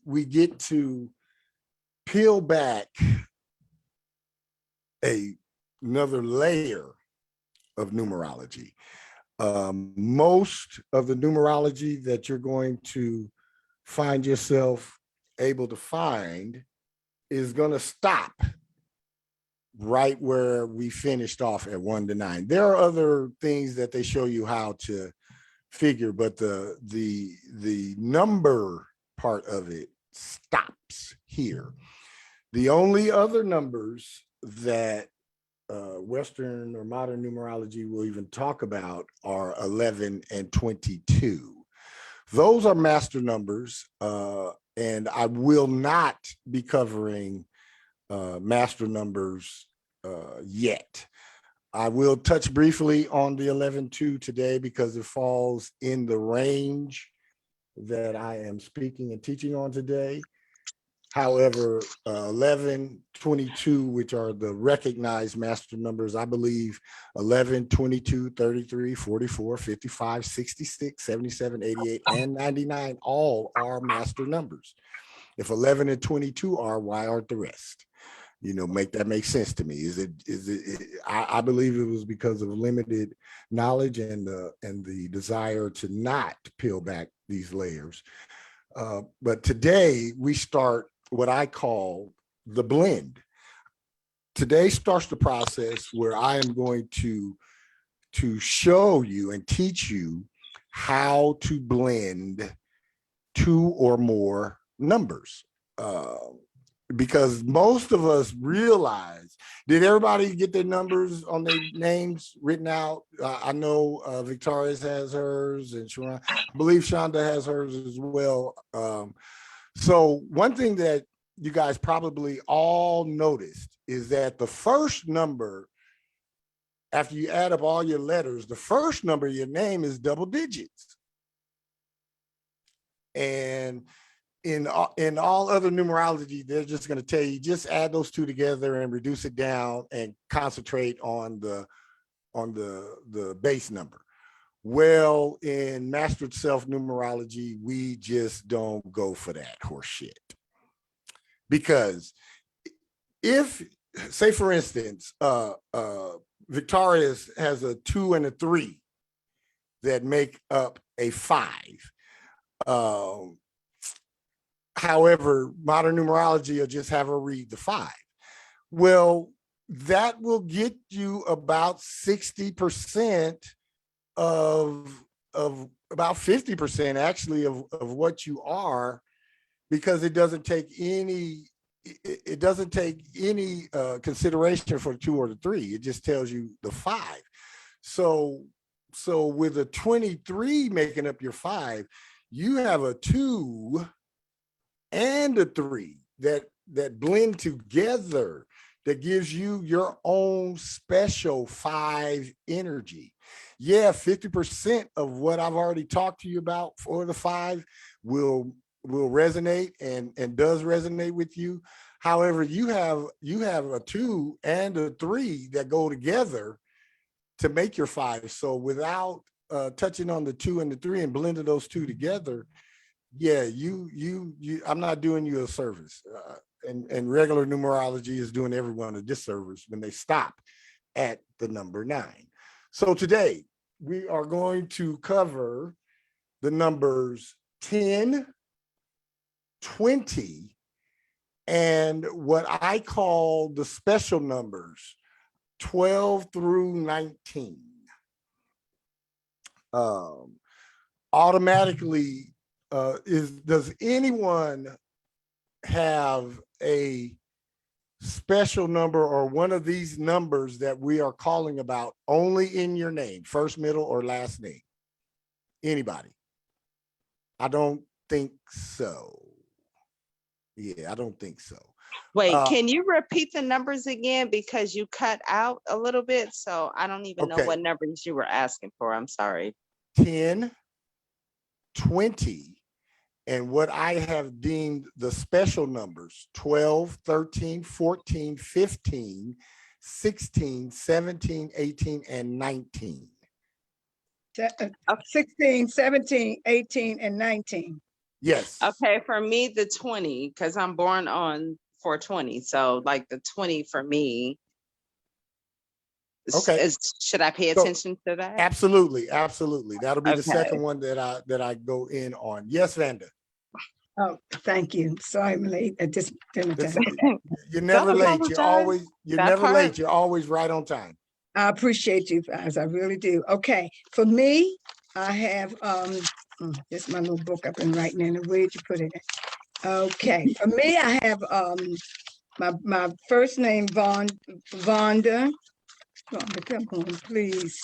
we get to peel back another layer of numerology. Most of the numerology that you're going to find yourself able to find is going to stop right where we finished off at 1 to 9. There are other things that they show you how to figure, but the number part of it stops here. The only other numbers that Western or modern numerology will even talk about are 11 and 22. Those are master numbers, and I will not be covering master numbers yet. I will touch briefly on the 11-2 today because it falls in the range that I am speaking and teaching on today. However, 11, 22, which are the recognized master numbers, I believe 11, 22, 33, 44, 55, 66, 77, 88, and 99 all are master numbers. If 11 and 22 are, why aren't the rest? You know, make sense to me. I believe it was because of limited knowledge and the desire to not peel back these layers. But today we start what I call the blend. Today starts the process where I am going to show you and teach you how to blend 2 or more numbers. Because most of us realize, did everybody get their numbers on their names written out? I know Victoria's has hers, and Sharon, I believe Shonda has hers as well. So one thing that you guys probably all noticed is that the first number, after you add up all your letters, the first number of your name is double digits. And in all other numerology, they're just going to tell you, just add those two together and reduce it down and concentrate on the base number. Well, in Mastered Self numerology, we just don't go for that horse shit. Because if, say for instance, Victoria's has a 2 and a 3 that make up a 5. However, modern numerology will just have her read the 5. Well, that will get you about 60% of about 50% actually of what you are, because it doesn't take any consideration for the 2 or the 3. It just tells you the 5. So with a 23 making up your 5, you have a 2 and a 3 that blend together, that gives you your own special 5 energy. Yeah, 50% of what I've already talked to you about for the 5 will resonate and does resonate with you. However, you have a 2 and a 3 that go together to make your 5. So without touching on the 2 and the 3 and blending those 2 together, yeah, I'm not doing you a service. And regular numerology is doing everyone a disservice when they stop at the number 9. So today we are going to cover the numbers 10, 20, and what I call the special numbers 12 through 19. Automatically, does anyone have a special number or one of these numbers that we are calling about only in your name, first, middle, or last name? Anybody? I don't think so. Yeah, I don't think so. Wait, can you repeat the numbers again? Because you cut out a little bit, so I don't even know what numbers you were asking for. I'm sorry. 10, 20, and what I have deemed the special numbers, 12, 13, 14, 15, 16, 17, 18, and 19. 16, 17, 18, and 19. Yes. Okay, for me, the 20, because I'm born on 420. So like the 20 for me Okay. should I pay So attention to that? absolutely, absolutely. That'll be the Okay. second one that I go in on. Yes, Vanda. Oh, thank you. Sorry, I'm late. I just didn't It's, attend. you're Don't never late. apologize. You're That never part. late. You're always right on time. I appreciate you guys. I really do. Okay. For me, I have this is my little book I've been writing in. Where'd you put it in? Okay. For me, I have my first name Vonda. Vonda, come on, please.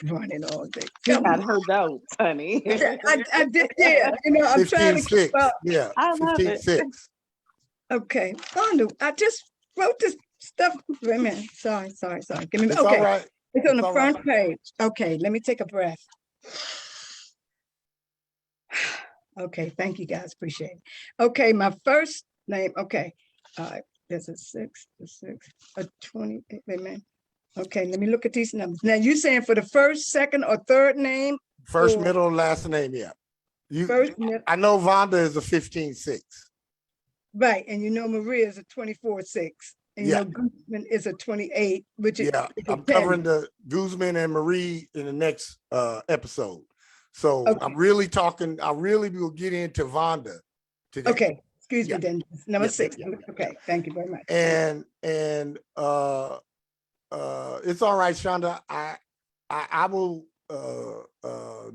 Running all day. She Come got on. her notes, honey. I did, yeah. You know, I'm trying to keep 15-6. up. Yeah, I love it. 15-6. Okay. Vonda, I just wrote this stuff. Wait a minute. Sorry. Give me It's all okay. right. It's on It's the all front right. page. Okay, let me take a breath. Okay, thank you guys. Appreciate it. Okay, my first name. Okay, there's a 6, a 6, a 20. Wait a minute. Okay, let me look at these numbers. Now, you saying for the first, second, or third name? First, or middle, last name. Yeah. First, I know Vonda is a 15-6. right, and you know Maria is a 24-6, and you Yeah. know Guzman is a 28, which is Yeah. a I'm 10. covering the Guzman and Marie in the next episode. So Okay. I'm really talking, I really will get into Vonda today. Okay, excuse Yeah. me then. Number Yeah, 6. yeah. Okay, thank you very much. And it's all right, Shonda. I will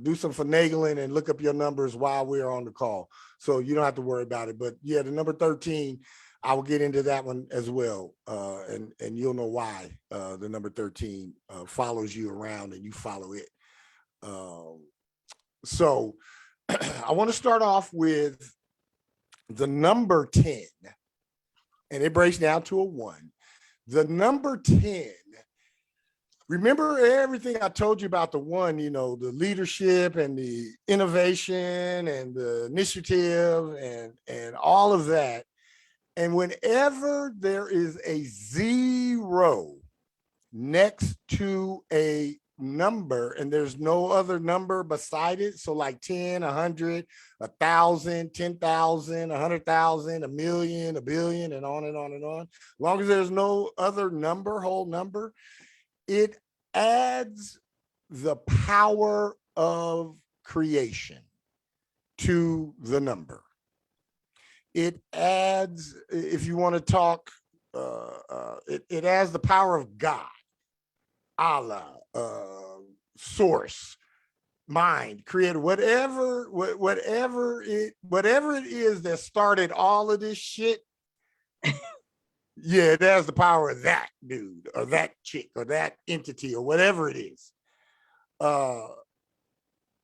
do some finagling and look up your numbers while we're on the call, so you don't have to worry about it. But yeah, the number 13, I will get into that one as well, and you'll know why the number 13 follows you around and you follow it. So I want to start off with the number 10, and it breaks down to a 1. The number 10, remember everything I told you about the 1, you know, the leadership and the innovation and the initiative and all of that. And whenever there is a 0 next to a number and there's no other number beside it, so like 10, 100, 1,000, 10,000, 100,000, a million, a billion, and on and on and on, as long as there's no other number, whole number, it adds the power of creation to the number. It adds, if you want to talk, it adds the power of God, Allah, source, mind, creator, whatever it is that started all of this shit. Yeah, it has the power of that dude or that chick or that entity or whatever it is.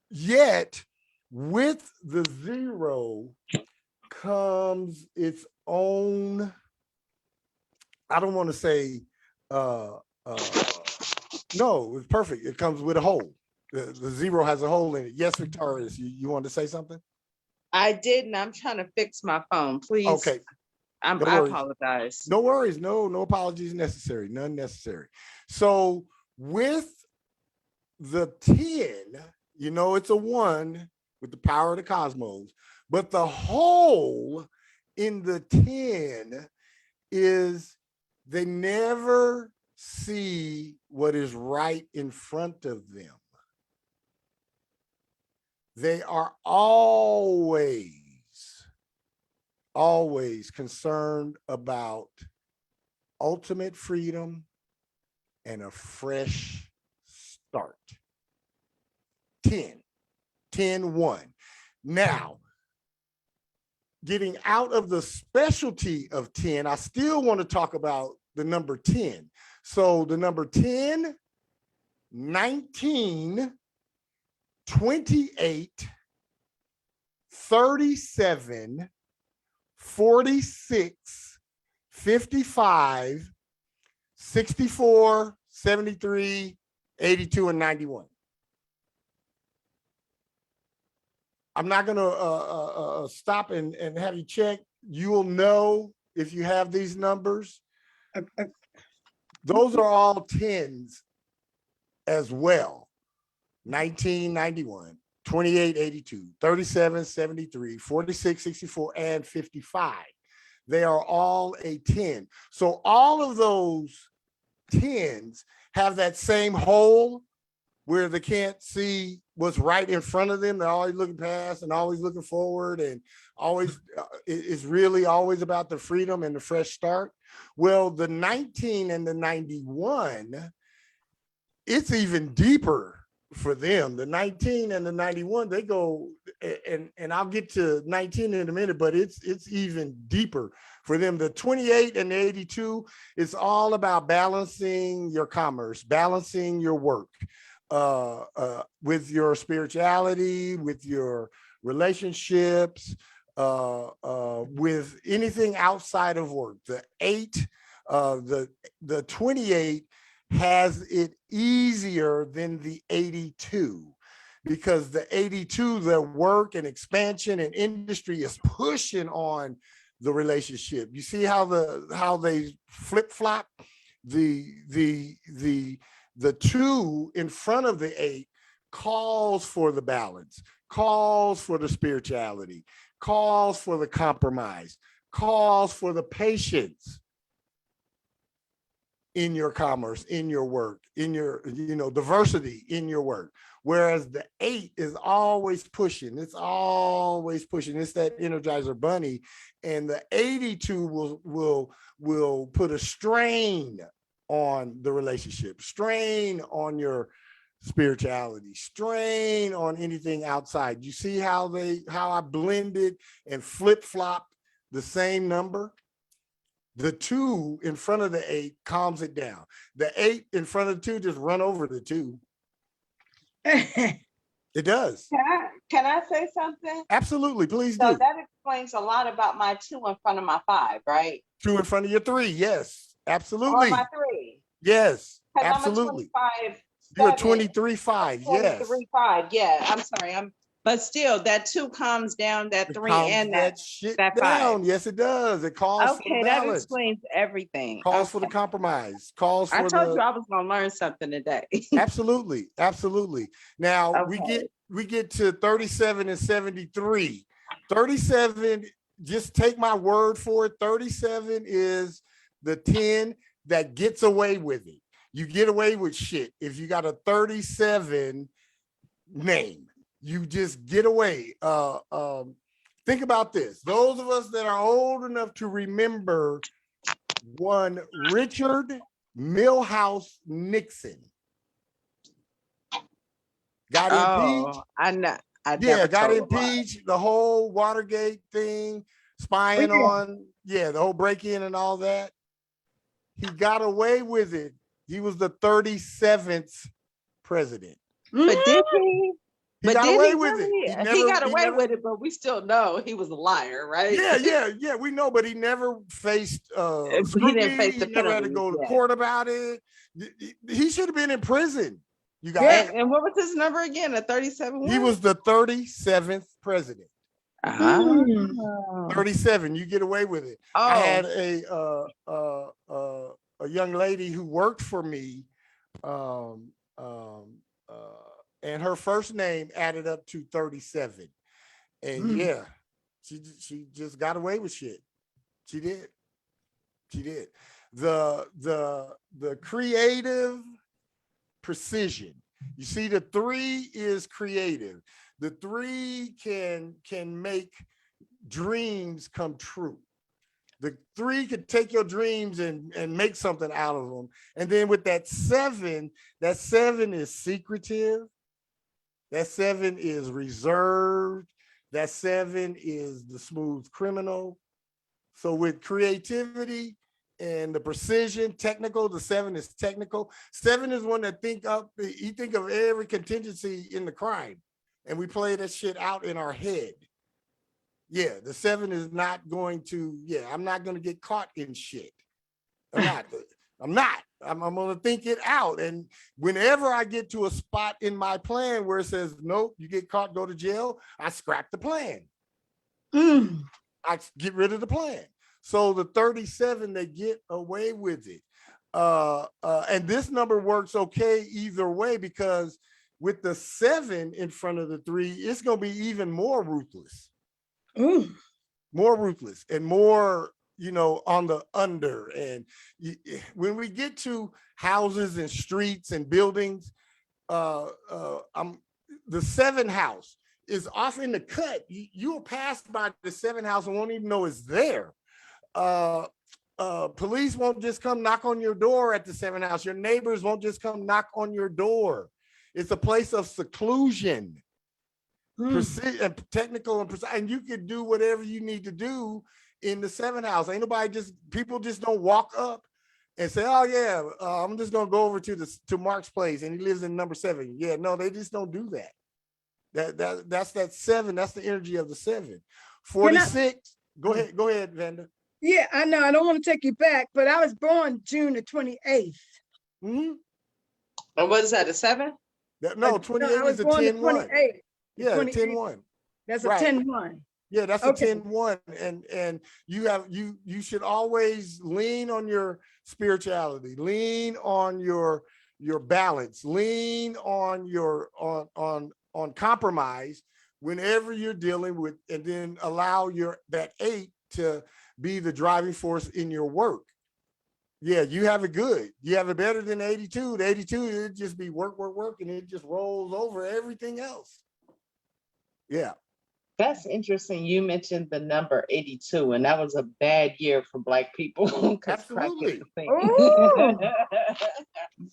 Yet with the 0 comes its own, I don't want to say, no, it's perfect. It comes with a hole. The 0 has a hole in it. Yes, Victorious, you wanted to say something? I didn't. I'm trying to fix my phone. Please. Okay. I apologize. No worries. No apologies necessary. None necessary. So with the 10, you know, it's a 1 with the power of the cosmos, but the hole in the 10 is they never see what is right in front of them. They are always concerned about ultimate freedom and a fresh start. 10-1. Now, getting out of the specialty of 10, I still want to talk about the number 10. So the number 10, 19, 28, 37, 46, 55, 64, 73, 82, and 91. I'm not going to stop and have you check. You'll know if you have these numbers. Those are all 10s as well. 19, 91, 28, 82, 37, 73, 46, 64, and 55. They are all a 10. So all of those 10s have that same hole where they can't see what's right in front of them. They're always looking past and always looking forward, and always it's really always about the freedom and the fresh start. Well, the 19 and the 91, it's even deeper for them. The 19 and the 91, they go, and I'll get to 19 in a minute, but it's even deeper for them. The 28 and the 82, it's all about balancing your commerce, balancing your work, with your spirituality, with your relationships, with anything outside of work. The 8, the 28 has it easier than the 82, because the 82, their work and expansion and industry is pushing on the relationship. You see how they flip-flop? The 2 in front of the 8 calls for the balance, calls for the spirituality, calls for the compromise, calls for the patience in your commerce, in your work, in your, diversity in your work. Whereas the 8 is always pushing. It's always pushing. It's that Energizer bunny. And the 82 will put a strain on the relationship, strain on your spirituality, strain on anything outside. You see how I blended and flip-flopped the same number? The 2 in front of the 8 calms it down. The 8 in front of the 2 just run over the 2. It does. Can I say something? Absolutely, please So do. that explains a lot about my 2 in front of my 5, right? 2 in front of your 3, yes, absolutely. Or my 3. Yes, Because absolutely. I'm a 25. You're a 23-5, yes. 23-5, yeah. I'm sorry. But still, that 2 calms down that 3 and that shit that down. 5. Yes, it does. It calls for the Okay, that balance. explains everything. Calls for the compromise. Calls I for told you I was gonna learn something today. Absolutely, absolutely. Now Okay. we get to 37 and 73. 37, just take my word for it. 37 is the 10 that gets away with it. You get away with shit if you got a 37 name. You just get away. Think about this. Those of us that are old enough to remember one Richard Milhouse Nixon got impeached. I know. Got impeached. The whole Watergate thing, spying on, the whole break-in and all that. He got away with it. He was the 37th president. But did he? He got away with it. He got away with it, but we still know he was a liar, right? Yeah, we know, but he never faced scrutiny. He didn't face the He never had to go to court about it. He should have been in prison. You guys. And what was his number again? A 37? He was the 37th president. 37. You get away with it. I had a young lady who worked for me, and her first name added up to 37. And she just got away with shit. She did. The creative precision. You see, the 3 is creative. The 3 can make dreams come true. The 3 could take your dreams and make something out of them. And then with that 7 is secretive. That 7 is reserved. That 7 is the smooth criminal. So with creativity and the precision, technical, the 7 is technical. 7 is one that think of every contingency in the crime. And we play that shit out in our head. Yeah, the 7 is not going to, I'm not going to get caught in shit. I'm not. I'm going to think it out. And whenever I get to a spot in my plan where it says, nope, you get caught, go to jail, I scrap the plan. I get rid of the plan. So the 37, they get away with it. And this number works okay either way, because with the 7 in front of the 3, it's going to be even more ruthless. Ooh. More ruthless and more, on the under. And when we get to houses and streets and buildings, the 7th house is off in the cut. You'll pass by the 7th house and won't even know it's there. Police won't just come knock on your door at the 7th house. Your neighbors won't just come knock on your door. It's a place of seclusion. Technical and precise, and you could do whatever you need to do in the 7th house. Ain't nobody people just don't walk up and say, oh yeah, I'm just gonna go over to Mark's place and he lives in number 7. Yeah, no, they just don't do that. That's that 7. That's the energy of the 7. 46. Go ahead, Vanda. Yeah, I know. I don't want to take you back, but I was born June the 28th. And what is that? A 7? No, 28 is a 10-1. Yeah, 10-1. That's a 10-1. Yeah, that's a 10-1. And you should always lean on your spirituality, lean on your balance, lean on your on compromise whenever you're dealing with, and then allow that 8 to be the driving force in your work. Yeah, you have it good. You have it better than 82. The 82, it'd just be work, and it just rolls over everything else. Yeah. That's interesting. You mentioned the number 82, and that was a bad year for Black people. Absolutely.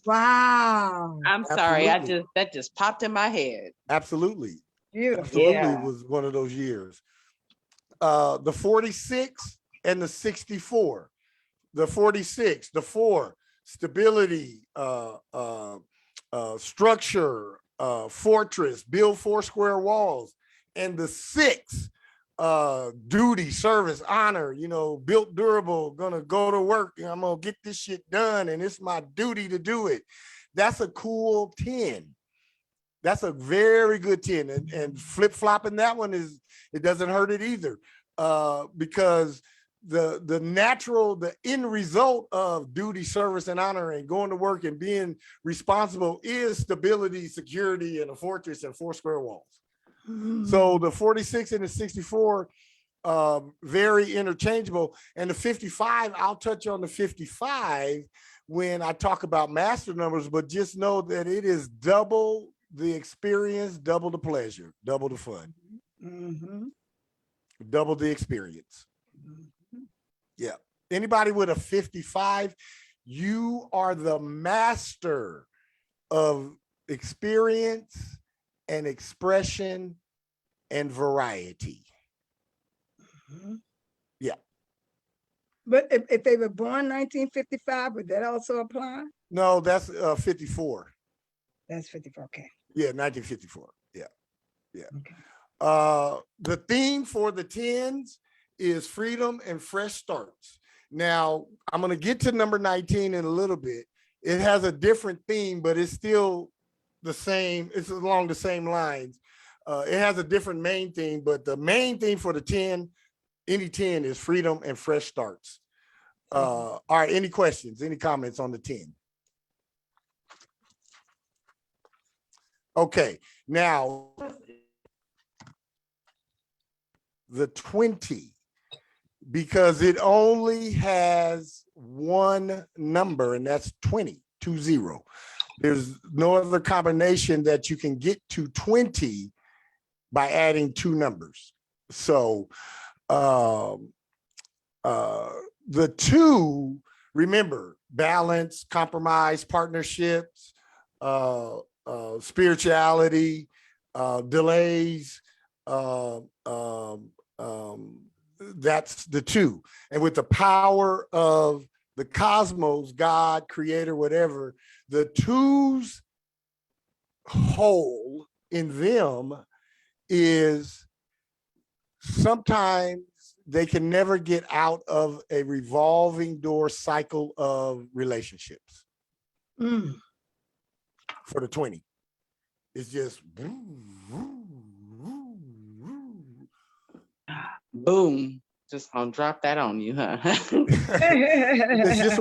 Wow. I'm sorry. That just popped in my head. Absolutely. Beautiful. Absolutely. Yeah. It was one of those years. The 46 and the 64. The 46, the 4, stability, structure, fortress, build 4 square walls. And the 6, duty, service, honor, built durable, gonna go to work, and I'm gonna get this shit done, and it's my duty to do it. That's a cool 10. That's a very good 10. And flip-flopping that one it doesn't hurt it either. Because the end result of duty, service, and honor, and going to work and being responsible is stability, security, and a fortress and 4 square walls. So the 46 and the 64, very interchangeable. And the 55, I'll touch on the 55 when I talk about master numbers, but just know that it is double the experience, double the pleasure, double the fun, double the experience. Yeah. Anybody with a 55, you are the master of experience and expression and variety. Yeah. But if they were born 1955, would that also apply? No, that's 54. That's 54. Okay. Yeah, 1954. Yeah. Yeah. Okay. The theme for the 10s is freedom and fresh starts. Now, I'm going to get to number 19 in a little bit. It has a different theme, but it's still the same. It's along the same lines. It has a different main theme, but the main theme for the 10, any 10, is freedom and fresh starts. All right, any questions, any comments on the 10? Okay, now the 20, because it only has one number, and that's 20, 20. There's no other combination that you can get to 20 by adding 2 numbers. So the 2, remember, balance, compromise, partnerships, spirituality, delays, that's the 2. And with the power of the cosmos, God, creator, whatever, the 2's whole in them is sometimes they can never get out of a revolving door cycle of relationships. For the 20, it's just boom. Just gonna drop that on you, huh? It's just,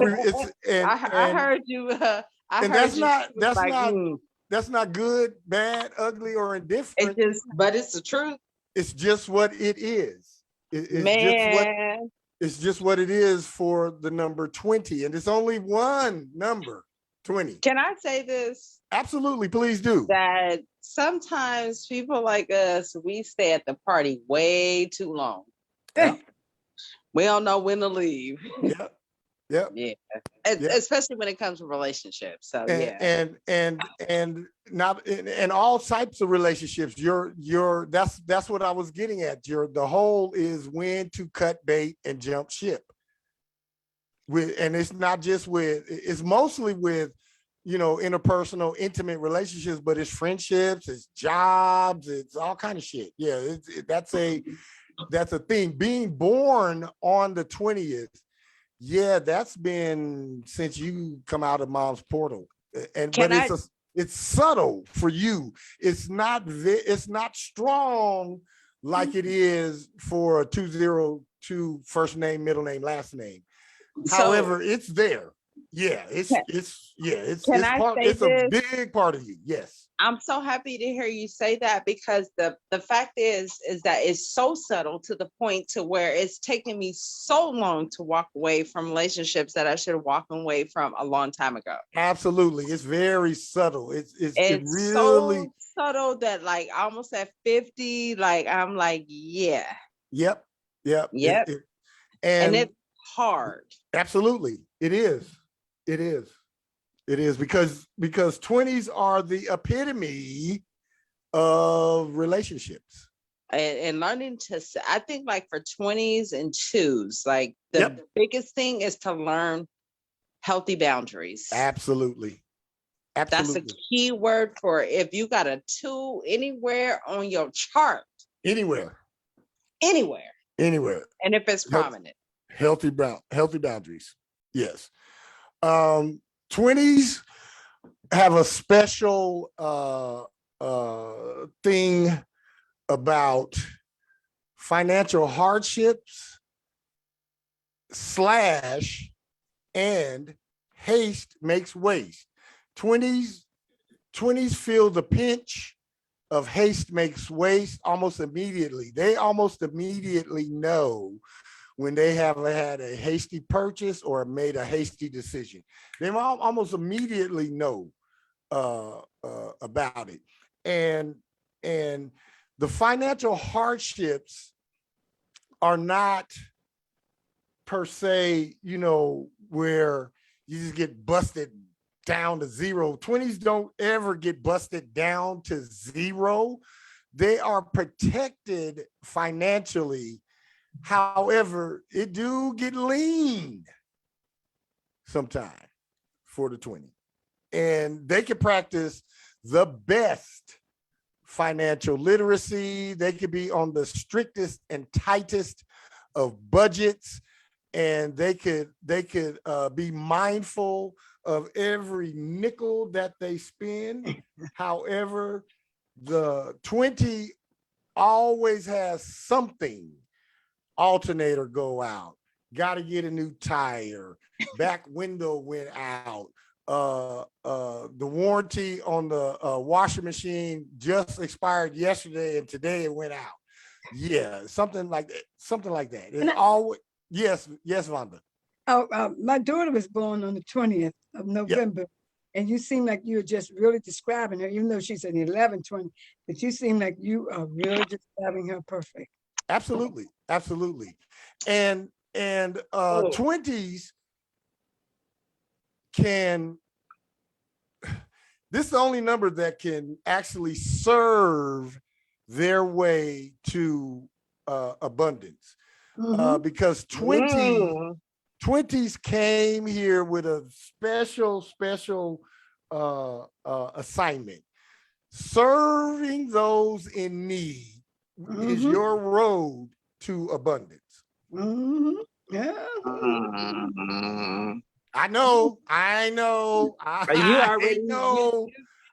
I heard you. And that's not That's not good, bad, ugly, or indifferent. But it's the truth. It's just what it is. Man. It's just what it is for the number 20. And it's only one number, 20. Can I say this? Absolutely, please do. That sometimes people like us, we stay at the party way too long. Yeah. We don't know when to leave. Yep. Yep. Yeah. Yep. Especially when it comes to relationships. So and all types of relationships. That's what I was getting at. The whole is when to cut bait and jump ship. And it's not just it's mostly with, interpersonal, intimate relationships, but it's friendships, it's jobs, it's all kind of shit. Yeah, that's a thing. Being born on the 20th, yeah, that's been since you come out of mom's portal. It's subtle for you. It's not strong like it is for a 202 first name, middle name, last name. However, it's there. Yeah, it's a big part of you. Yes. I'm so happy to hear you say that, because the fact is that it's so subtle to the point to where it's taken me so long to walk away from relationships that I should have walked away from a long time ago. Absolutely. It's very subtle. It's really so subtle that like almost at 50, like I'm like, yeah. Yep. And it's hard. Absolutely. It is because 20s are the epitome of relationships. And learning I think like for 20s and 2s, like the biggest thing is to learn healthy boundaries. Absolutely. That's a key word for it. If you got a 2 anywhere on your chart. Anywhere. And if it's prominent. Healthy boundaries. Yes. 20s have a special thing about financial hardships / and haste makes waste. 20s feel the pinch of haste makes waste almost immediately. They almost immediately know when they have had a hasty purchase or made a hasty decision. They almost immediately know about it. And the financial hardships are not per se, where you just get busted down to zero. 20s don't ever get busted down to zero. They are protected financially. However, it do get lean sometime for the 20. And they can practice the best financial literacy. They could be on the strictest and tightest of budgets, and they could be mindful of every nickel that they spend. However, the 20 always has something. Alternator go out, got to get a new tire, back window went out, the warranty on the washing machine just expired yesterday and today it went out. Yeah, something like that. It's always yes, Vonda. My daughter was born on the 20th of November. Yep. And you seem like you're just really describing her, even though she's an 11/20, but you seem like you are really describing her perfect. Absolutely. And 20s can, this is the only number that can actually serve their way to abundance. Because 20s came here with a special assignment. Serving those in need is your road to abundance. Yeah. I know. You already know.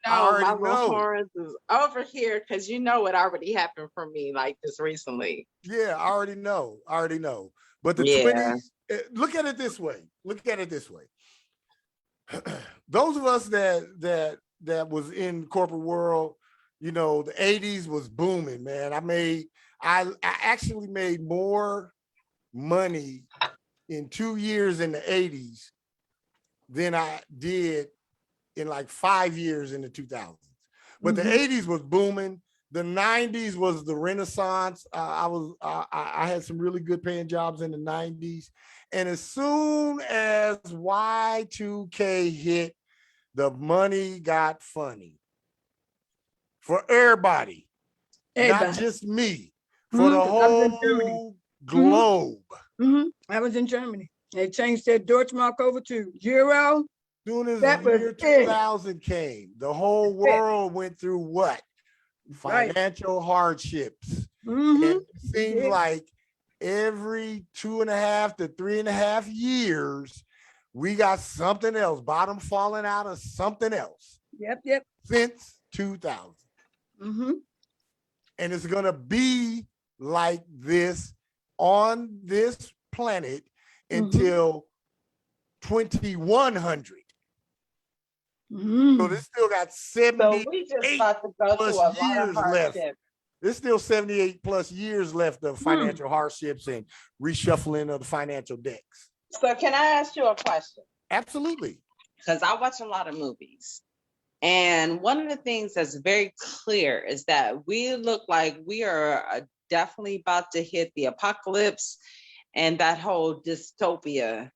My little horns is over here because it already happened for me like this recently. Yeah, I already know. But the 20s, look at it this way. Those of us that that was in corporate world, you know, the 80s was booming, man. I actually made more money in 2 years in the 80s than I did in like 5 years in the 2000s. But the 80s was booming. The 90s was the Renaissance. I had some really good paying jobs in the 90s. And as soon as Y2K hit, the money got funny for everybody, not just me, for the whole globe. I was in Germany. They changed their Deutschmark over to euro. Soon as the year 2000 came, the whole world went through what? Financial hardships. And it seems like every 2.5 to 3.5 years, we got something else, bottom falling out of something else. Yep. Since 2000. And it's going to be like this on this planet until 2100. So this still got 78 So we just about to go through a lot of left. hardship. There's still 78 plus years left of financial hardships and reshuffling of the financial decks. So can I ask you a question? Absolutely. Because I watch a lot of movies. And one of the things that's very clear is that we look like we are definitely about to hit the apocalypse and that whole dystopia.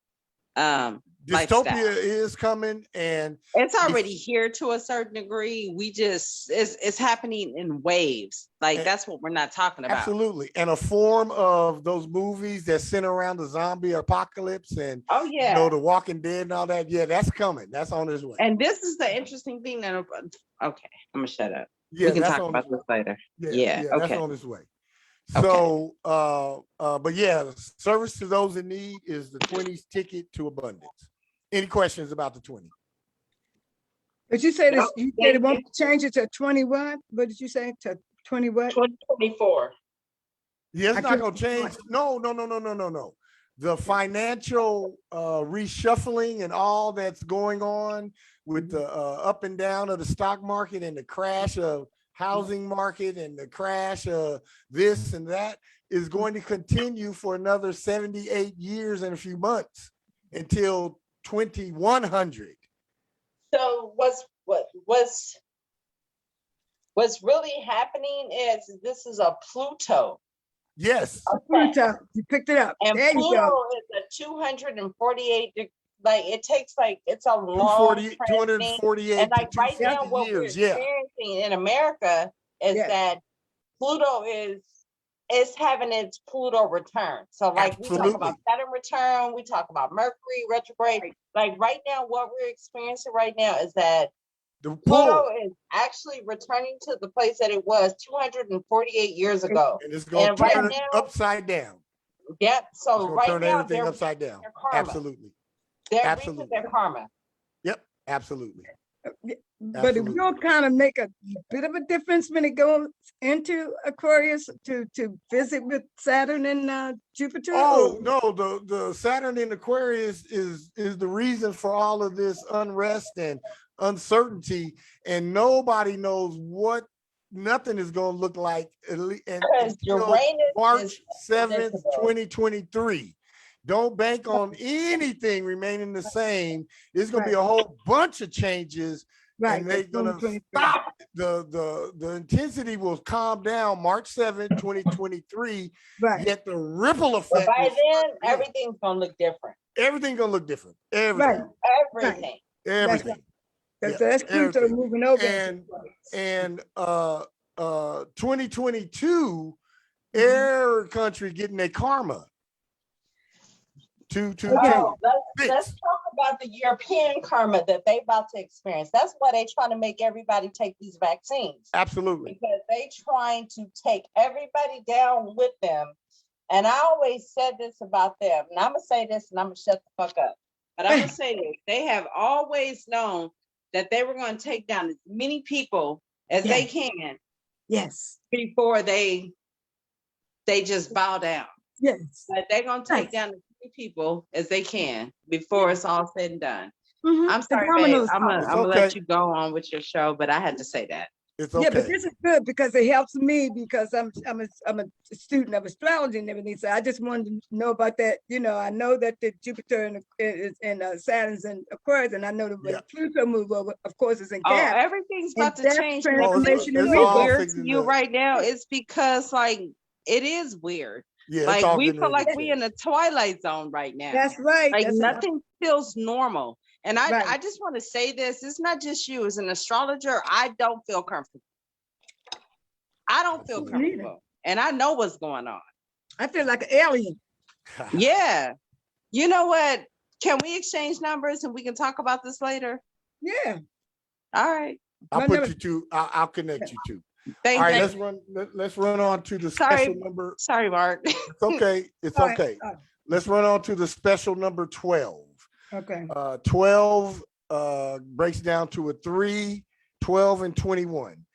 Dystopia is coming, and it's already here to a certain degree. We just it's happening in waves. Like that's what we're not talking about. Absolutely. And a form of those movies that center around the zombie apocalypse and you know, the Walking Dead and all that. Yeah, that's coming. That's on its way. And this is the interesting thing that okay, I'm gonna shut up. Yeah, we can talk about this later. Yeah, okay. That's on its way. So but yeah, service to those in need is the 20s ticket to abundance. Any questions about the 20? But you said this, you said it won't change it to 20 what? What did you say? To 20 what? 2024. Yeah, it's not gonna change. No. The financial reshuffling and all that's going on with the up and down of the stock market and the crash of housing market and the crash of this and that is going to continue for another 78 years and a few months until 2100. So what's really happening is this is a Pluto. Yes. Pluto. You picked it up. And there Pluto is a 248. Like it takes like it's a long 248 and like right now what we're experiencing in America is that Pluto is having its Pluto return. So like we talk about Saturn return, we talk about Mercury retrograde. Like right now, what we're experiencing right now is that Pluto is actually returning to the place that it was 248 years ago. And it's going to turn it upside down. Yep. So right turn now everything upside down. Absolutely. They're reaping their karma. Yep. Absolutely. But it will kind of make a bit of a difference when it goes into Aquarius to visit with Saturn and Jupiter. Oh no, the Saturn in Aquarius is the reason for all of this unrest and uncertainty, and nobody knows what nothing is going to look like until March 7th, 2023. Don't bank on anything remaining the same. There's going to be a whole bunch of changes, and they're going to stop. The intensity will calm down March 7th, 2023. Yet the ripple effect. But by then, everything's going to look different. Everything's going to look different. Everything. That's Pluto moving over. And 2022, every country getting their karma. Let's talk about the European karma that they about to experience. That's why they trying to make everybody take these vaccines. Absolutely. Because they trying to take everybody down with them. And I always said this about them. And I'm going to say this and I'm going to shut the fuck up. But I'm going to say this. They have always known that they were going to take down as many people as they can. Yes. Before they just bow down. Yes. But they're going to take down as many people as they can before it's all said and done. I'm The sorry, babe. dominoes I'm fall. gonna It's I'm gonna let okay. you go on with your show, but I had to say that. It's Yeah, but okay. this is good because it helps me because I'm a student of astrology and everything. So I just wanted to know about that. You know, I know that the Jupiter and Saturn's in Aquarius, and I know that when Yeah. Pluto move over, of course, it's in Oh, Cap, everything's and about to that's change. And if this Oh, transformation and it's feels all rebirth. weird to fixing you to, right now, it's because like it is weird. yeah, it's Like all we getting feel ready like to we in change. a twilight zone right now. That's right. Like That's nothing feels normal. And right. I just want to say this. It's not just you. As an astrologer, I don't feel comfortable. I don't feel Absolutely. comfortable. And I know what's going on. I feel like an alien. Yeah. You know what? Can we exchange numbers and we can talk about this later? Yeah. All right. I'll My put number- you to, I'll connect you to. All Thank right, you. let's run on to the Sorry. special number. Sorry, Mark. It's okay. It's All right, okay. all right. Let's run on to the special number 12. Okay. 12 breaks down to a 3, 12, and 21.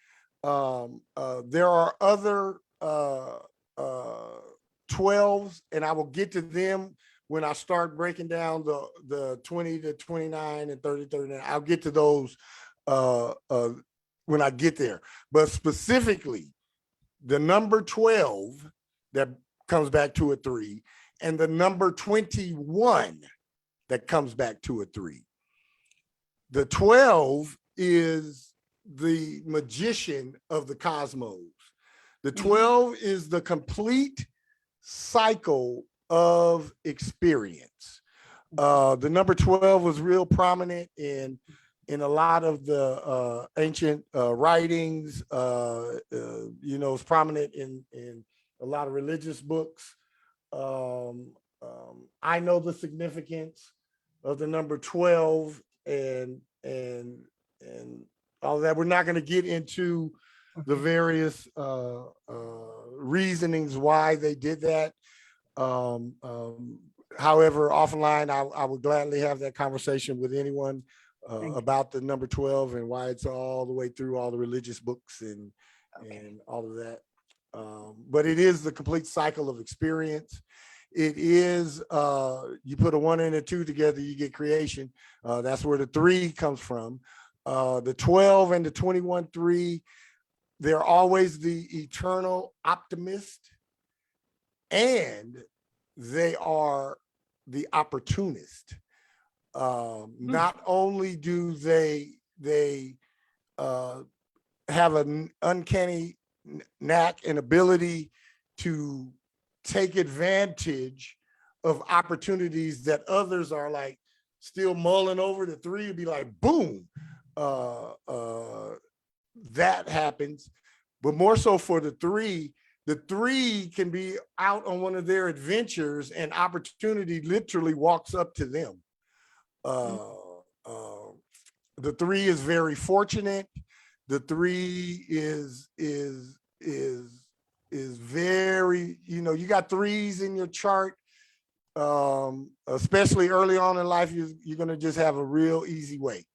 There are other 12s, and I will get to them when I start breaking down the 20 to 29 and 30, 39. I'll get to those when I get there. But specifically, the number 12 that comes back to a 3, and the number 21 that comes back to a 3. The 12 is the magician of the cosmos. The 12 is the complete cycle of experience. The number 12 was real prominent in a lot of the ancient writings. You know, it's prominent in a lot of religious books. I know the significance of the number 12 and all that. We're not going to get into the various reasonings why they did that. However, offline, I would gladly have that conversation with anyone about the number 12 and why it's all the way through all the religious books and all of that. But it is the complete cycle of experience. It is, you put a 1 and a 2 together, you get creation. That's where the 3 comes from. The 12 and the 21, 3, they're always the eternal optimist, and they are the opportunist. Not only do they have an uncanny knack and ability to take advantage of opportunities that others are like still mulling over. The 3 would be like, boom, that happens. But more so for the 3 can be out on one of their adventures and opportunity literally walks up to them. The 3 is very fortunate. The 3 is very, you know, you got 3s in your chart, especially early on in life, you're going to just have a real easy way.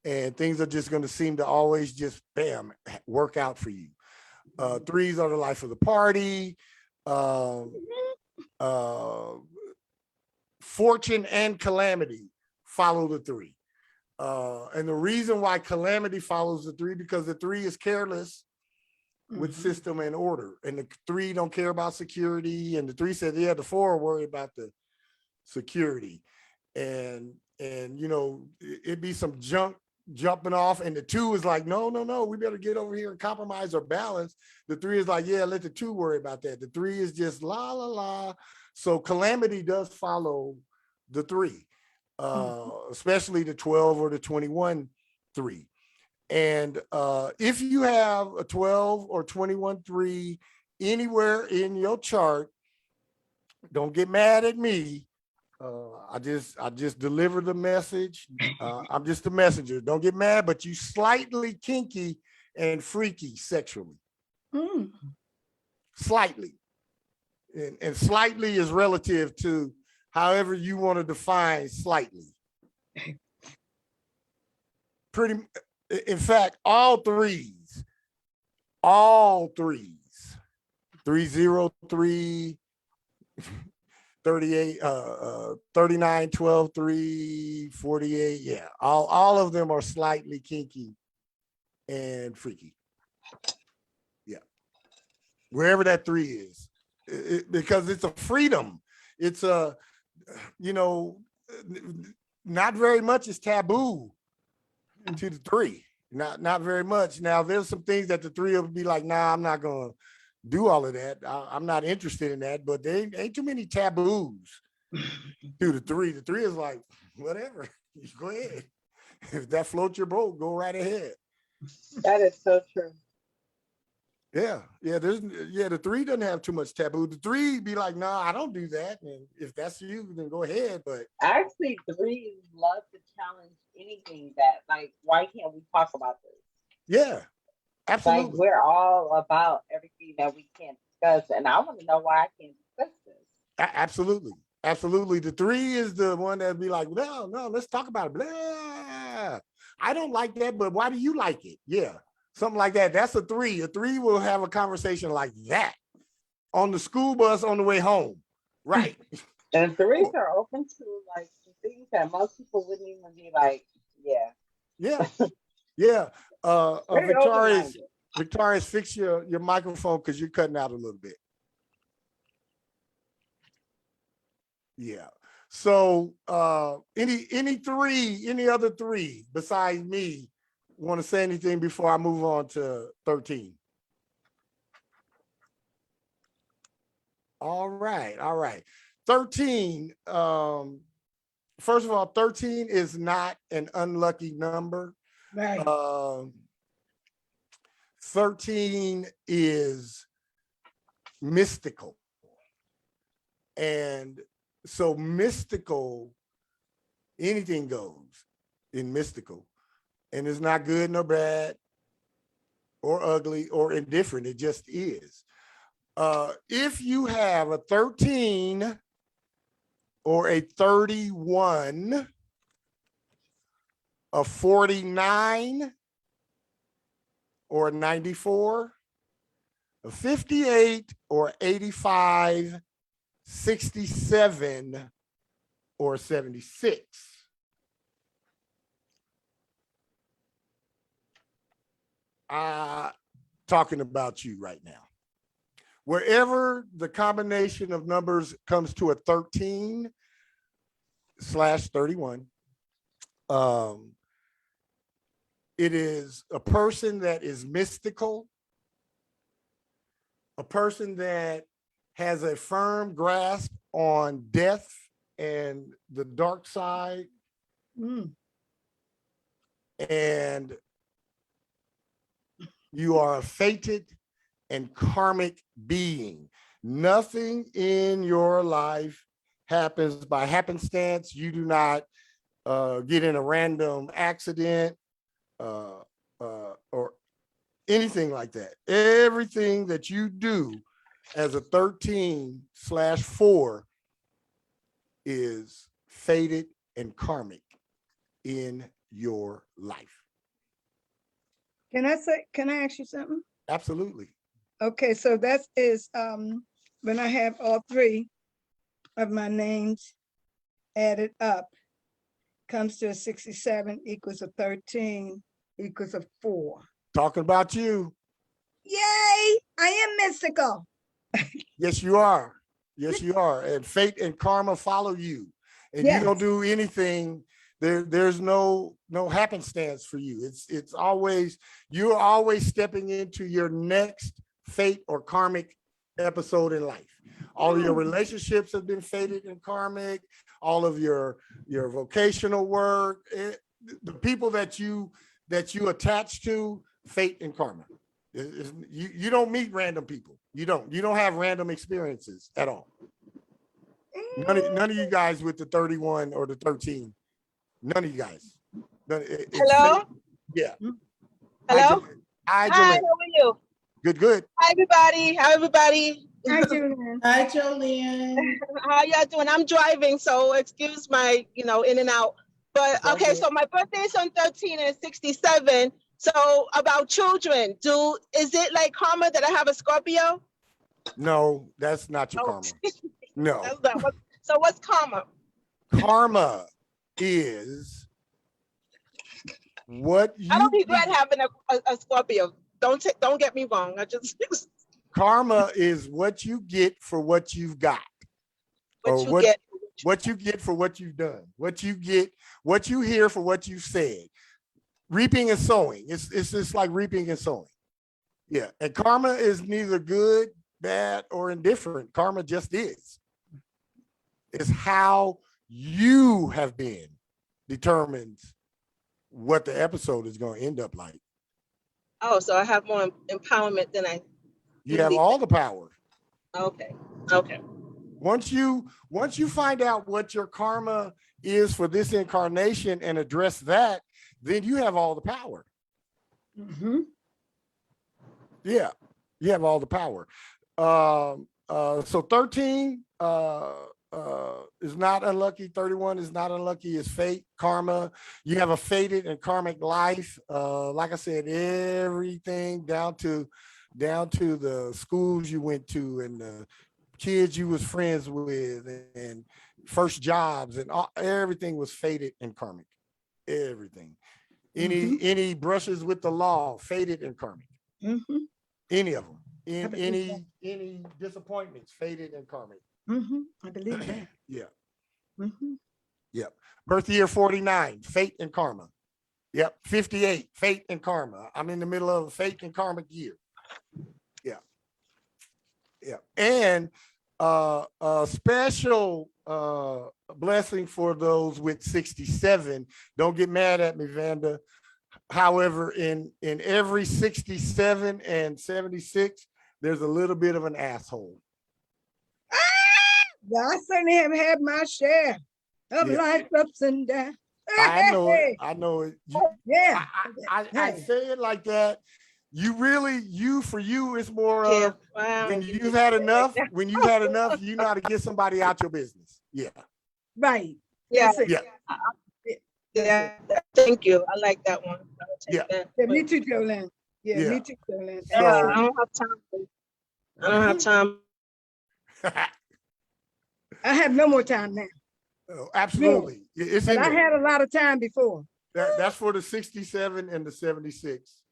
And things are just going to seem to always just, bam, work out for you. 3s are the life of the party. Fortune and calamity follow the 3. And the reason why calamity follows the 3, because the 3 is careless with system and order, and the 3 don't care about security, and the 3 said, yeah, the 4 worry about the security, and you know, it'd be some junk jumping off, and the 2 is like, no, we better get over here and compromise or balance. The 3 is like, yeah, let the 2 worry about that. The 3 is just la la la. So calamity does follow the 3, especially the 12 or the 21 3. And if you have a 12 or 21 3 anywhere in your chart, don't get mad at me. I just deliver the message. I'm just a messenger. Don't get mad, but you slightly kinky and freaky sexually. Slightly. And slightly is relative to however you want to define slightly. Pretty, in fact, all 3s, 303, 38, 39, 12, 3, 48. Yeah, all of them are slightly kinky and freaky. Yeah, wherever that 3 is, because it's a freedom. It's a, you know, not very much is taboo to the 3. Not very much. Now, there's some things that the 3 will be like, nah, I'm not gonna do all of that. I'm not interested in that, but there ain't too many taboos to the 3. The 3 is like, whatever, you go ahead. If that floats your boat, go right ahead. That is so true. Yeah, the 3 doesn't have too much taboo. The 3 be like, nah, I don't do that. And if that's you, then go ahead. But Actually, 3 love to challenge anything that, like, why can't we talk about this? yeah, absolutely. Like, we're all about everything that we can't discuss, and I want to know why I can't discuss this. Absolutely. The 3 is the one that be like, no, let's talk about it. Blah. I don't like that, but why do you like it? Yeah, something like that. That's a 3. A 3 will have a conversation like that on the school bus on the way home. Right. And 3s are open to, like, things that most people wouldn't even be like, yeah. Yeah. Very Victorious, fix your microphone because you're cutting out a little bit. Yeah. So any other 3 besides me want to say anything before I move on to 13? All right. 13. First of all, 13 is not an unlucky number. Right. 13 is mystical. And so mystical, anything goes in mystical. And it's not good nor bad or ugly or indifferent. It just is. If you have a 13 or a 31, a 49 or a 94, a 58 or 85, 67 or 76. Talking about you right now. Wherever the combination of numbers comes to a 13/31, it is a person that is mystical, a person that has a firm grasp on death and the dark side, and you are a fated and karmic being. Nothing in your life happens by happenstance. You do not get in a random accident or anything like that. Everything that you do as a 13/4 is fated and karmic in your life. Can I ask you something? Absolutely. Okay, so that is when I have all 3 of my names added up, comes to a 67 equals a 13 equals a 4. Talking about you. Yay! I am mystical. Yes, you are. Yes, you are. And fate and karma follow you. And Yes. you don't do anything. There's no happenstance for you. It's always, you're always stepping into your next fate or karmic episode in life. All of your relationships have been fated and karmic. All of your vocational work, the people that you attach to, fate and karma. You don't meet random people. You don't have random experiences at all. None of you guys with the 31 or the 13. None of you guys. Hello? Yeah. Hello? Hi, Hi, Jolene. how are you? Good. Hi, everybody. How everybody? Hi, Julian. Hi, Jolene. How y'all doing? I'm driving, so excuse my, in and out. But It's all okay, good. so my birthday is on 13 and 67. So about children, is it like karma that I have a Scorpio? No, that's not your Oh. karma. No. So what's karma? Karma is what I you don't regret get. having a Scorpio. Don't get me wrong. I just Karma is what you get for what you've got, what or you get. what you get for what you've done, what you get, what you hear for what you said. Reaping and sowing. It's just like reaping and sowing. Yeah. And karma is neither good, bad, or indifferent. Karma just is. It's how you have been determines what the episode is going to end up like. Oh, so I have more empowerment than I You have usually all the power. Okay. Okay. Once you find out what your karma is for this incarnation and address that, then you have all the power. Mm-hmm. Yeah, you have all the power. So 13 is not unlucky. 31 is not unlucky. It's fate, karma. You have a fated and karmic life. Like I said, everything down to the schools you went to and the kids you was friends with and first jobs and everything was fated and karmic. Everything. Any brushes with the law, fated and karmic. Mm-hmm. Any of them. I believe Any disappointments, fated and karmic. Mm-hmm. I believe that. Yeah. Mm-hmm. Yep. Birth year 49, fate and karma. Yep. 58, fate and karma. I'm in the middle of a fate and karmic year. Yeah. Yeah. And a special blessing for those with 67. Don't get mad at me, Vanda. However, in every 67 and 76, there's a little bit of an asshole. Well, I certainly have had my share of Yeah. life's ups and downs. I know it. I know it. Yeah. I say it like that. You really, for you, it's more Yeah. of Wow. when you've had enough, you know how to get somebody out your business. Yeah. Right. Yeah. That's it. Yeah. Yeah. Thank you. I like that one. I will take Yeah. that. Yeah, me too, Jolene. Yeah, Yeah. me too, Jolene. So- I don't have time. I don't have time. I have no more time now, Oh, absolutely. It's but in I there. had a lot of time before. That's for the 67 and the 76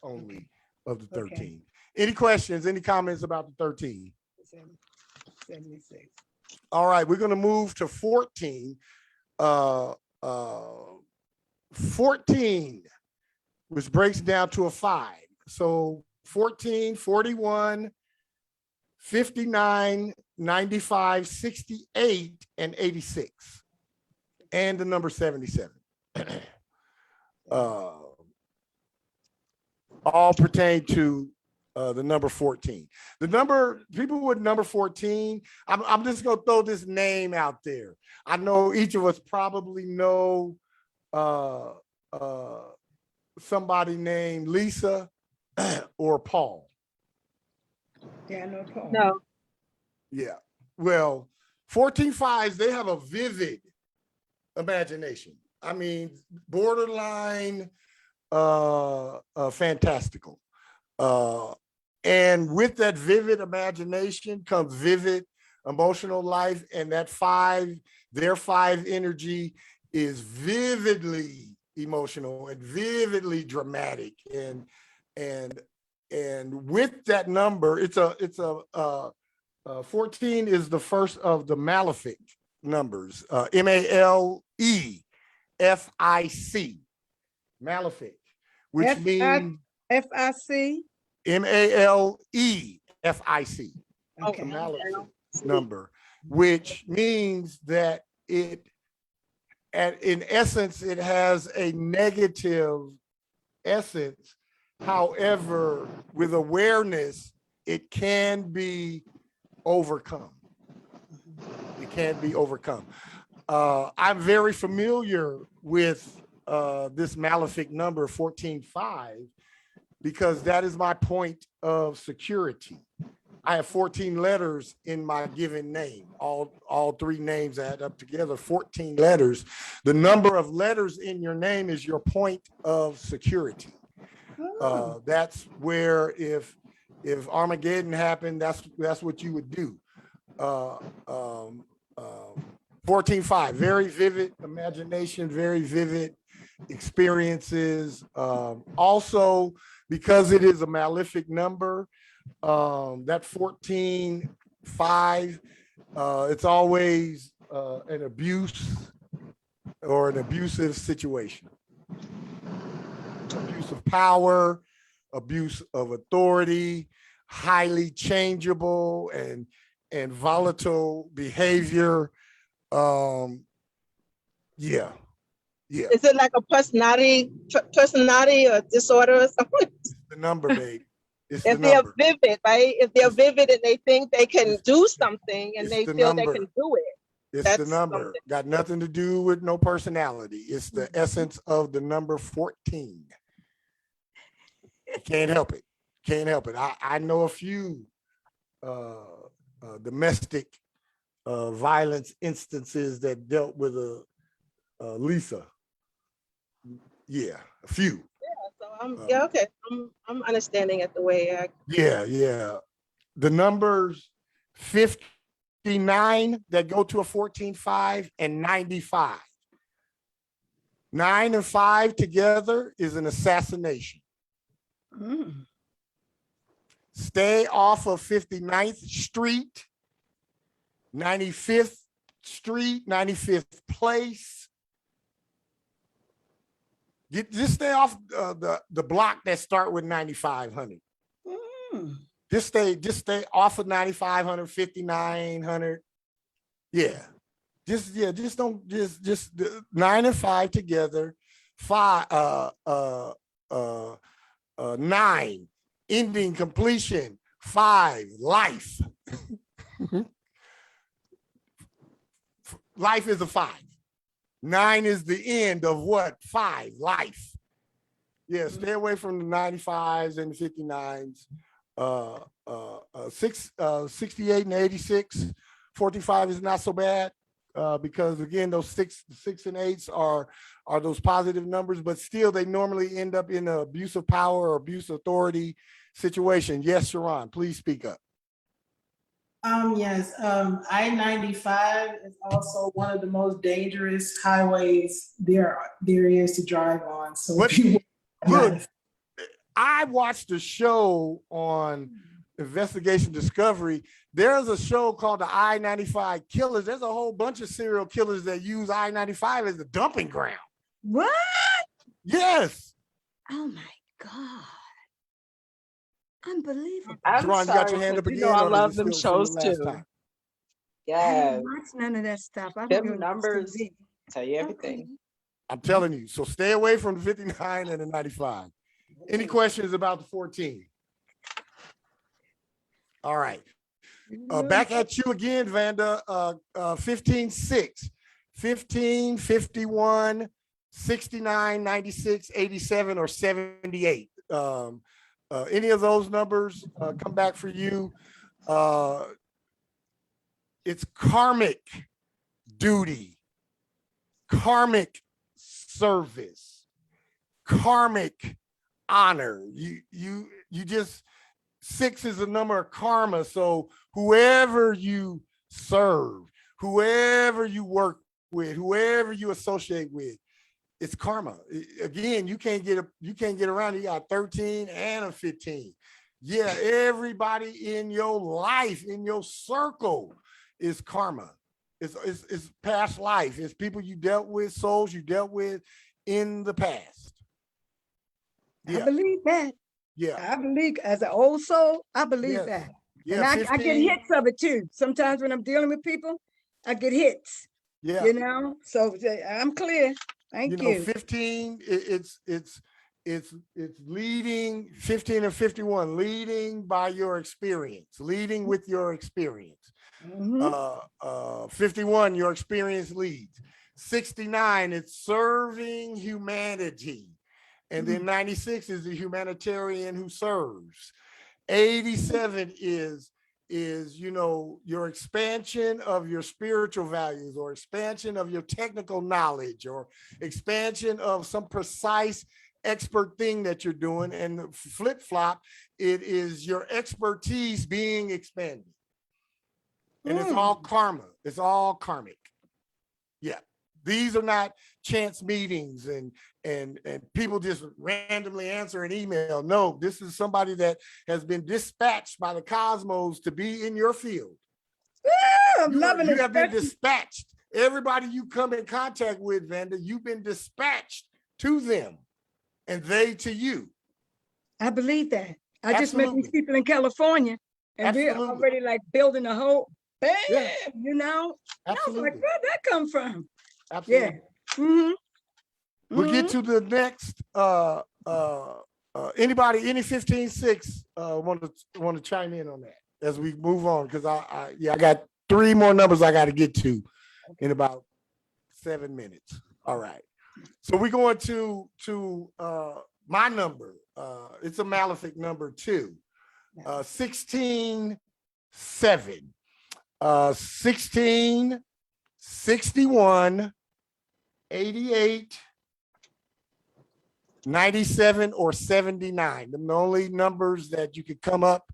only of the 13. Okay. Any questions, any comments about the 13? 76. All right, we're going to move to 14. 14, which breaks down to a 5. So 14, 41, 59, 95, 68, and 86. And the number 77. All pertain to the number 14. The number, people with number 14, I'm just going to throw this name out there. I know each of us probably know somebody named Lisa or Paul. Yeah, I know Paul. No. Yeah. Well, 14 5s, they have a vivid imagination. I mean, borderline fantastical. And with that vivid imagination comes vivid emotional life. And that 5, their 5 energy is vividly emotional and vividly dramatic. And with that number, it's a 14 is the first of the malefic numbers, MALEFIC, malefic, which means FIC. MALEFIC, Okay. the malefic number, which means that in essence, it has a negative essence. However, with awareness, it can be overcome. It can be overcome. I'm very familiar with this malefic number 14-5 because that is my point of security. I have 14 letters in my given name. All 3 names add up together, 14 letters. The number of letters in your name is your point of security. That's where if Armageddon happened, that's what you would do. 14.5, very vivid imagination, very vivid experiences. Also, because it is a malefic number, that 14.5, it's always an abuse or an abusive situation. Abuse of power, abuse of authority, highly changeable and volatile behavior. Yeah. Is it like a personality or disorder or something? It's the number, babe. It's If the they're number. vivid, right? If they're vivid and they think they can do something and It's they the feel number. they can do it. It's That's the number. something. Got nothing to do with no personality. It's the essence of the number 14. You can't help it. Can't help it. I know a few domestic violence instances that dealt with a Lisa. Yeah, a few. So yeah, okay. I'm understanding it the way I. Yeah. The numbers 59 that go to a 14.5 and 95. 9 and 5 together is an assassination. Mm. Stay off of 59th Street, 95th Street, 95th Place. Just stay off the block that start with 9500. Mm. Just stay off of 9500, 5900. Yeah. Just 9 and 5 together. 9, ending, completion. 5, life. Life is a 5. 9 is the end of what? 5, life. Yeah, stay away from the 95s and the 59s. 68 and 86, 45 is not so bad because again, those 6 and 8s are those positive numbers, but still they normally end up in an abuse of power or abuse of authority situation. Yes, Sharon, please speak up. Yes, I-95 is also one of the most dangerous highways there is to drive on. So But if you look, I watched a show on Investigation Discovery. There's a show called the I-95 Killers. There's a whole bunch of serial killers that use I-95 as a dumping ground. What? Yes. Oh my God. Unbelievable. I'm Sharon, you sorry, got your hand but up you again? know I Or is love it them still from shows the last too. time? I Yeah, don't watch none of that stuff. I don't them even watch numbers TV. tell you everything. Okay. I'm telling you. So stay away from the 59 and the 95. Any questions about the 14? All right. Back at you again, Vanda. 15.6, 15, 51, 69, 96, 87, or 78. Any of those numbers come back for you. It's karmic duty, karmic service, karmic honor. You just, 6 is a number of karma. So whoever you serve, whoever you work with, whoever you associate with, it's karma. Again, you can't get around it. You got 13 and a 15. Yeah, everybody in your life, in your circle, is karma. It's past life. It's people you dealt with, souls you dealt with in the past. I believe that. Yeah. I believe, as an old soul, I believe Yes. that. Yeah, And I get hits of it too. Sometimes when I'm dealing with people, I get hits. Yeah. You know, so I'm clear. Thank you. 15, it's leading, 15 and 51, leading by your experience, leading with your experience. 51, your experience leads. 69, it's serving humanity. And then 96 is the humanitarian who serves. 87 is your expansion of your spiritual values, or expansion of your technical knowledge, or expansion of some precise expert thing that you're doing. And flip-flop, it is your expertise being expanded. And it's all karma. It's all karmic. Yeah. These are not chance meetings and people just randomly answer an email. No, this is somebody that has been dispatched by the cosmos to be in your field. I'm loving You it. have been dispatched. Everybody you come in contact with, Vanda, you've been dispatched to them and they to you. I believe that. I just met these Absolutely. people in California and we're Absolutely. already like building a whole, bam, Yeah. you know? And I was like, Absolutely. where'd that come from? Absolutely. Mm-hmm. We'll get to the next anybody, any 15-6 want to chime in on that as we move on, because I got 3 more numbers I got to get to in about 7 minutes. All right. So we're going to my number. It's a malefic number 2. 16-7. 16, 61, 88, 97, or 79. The only numbers that you could come up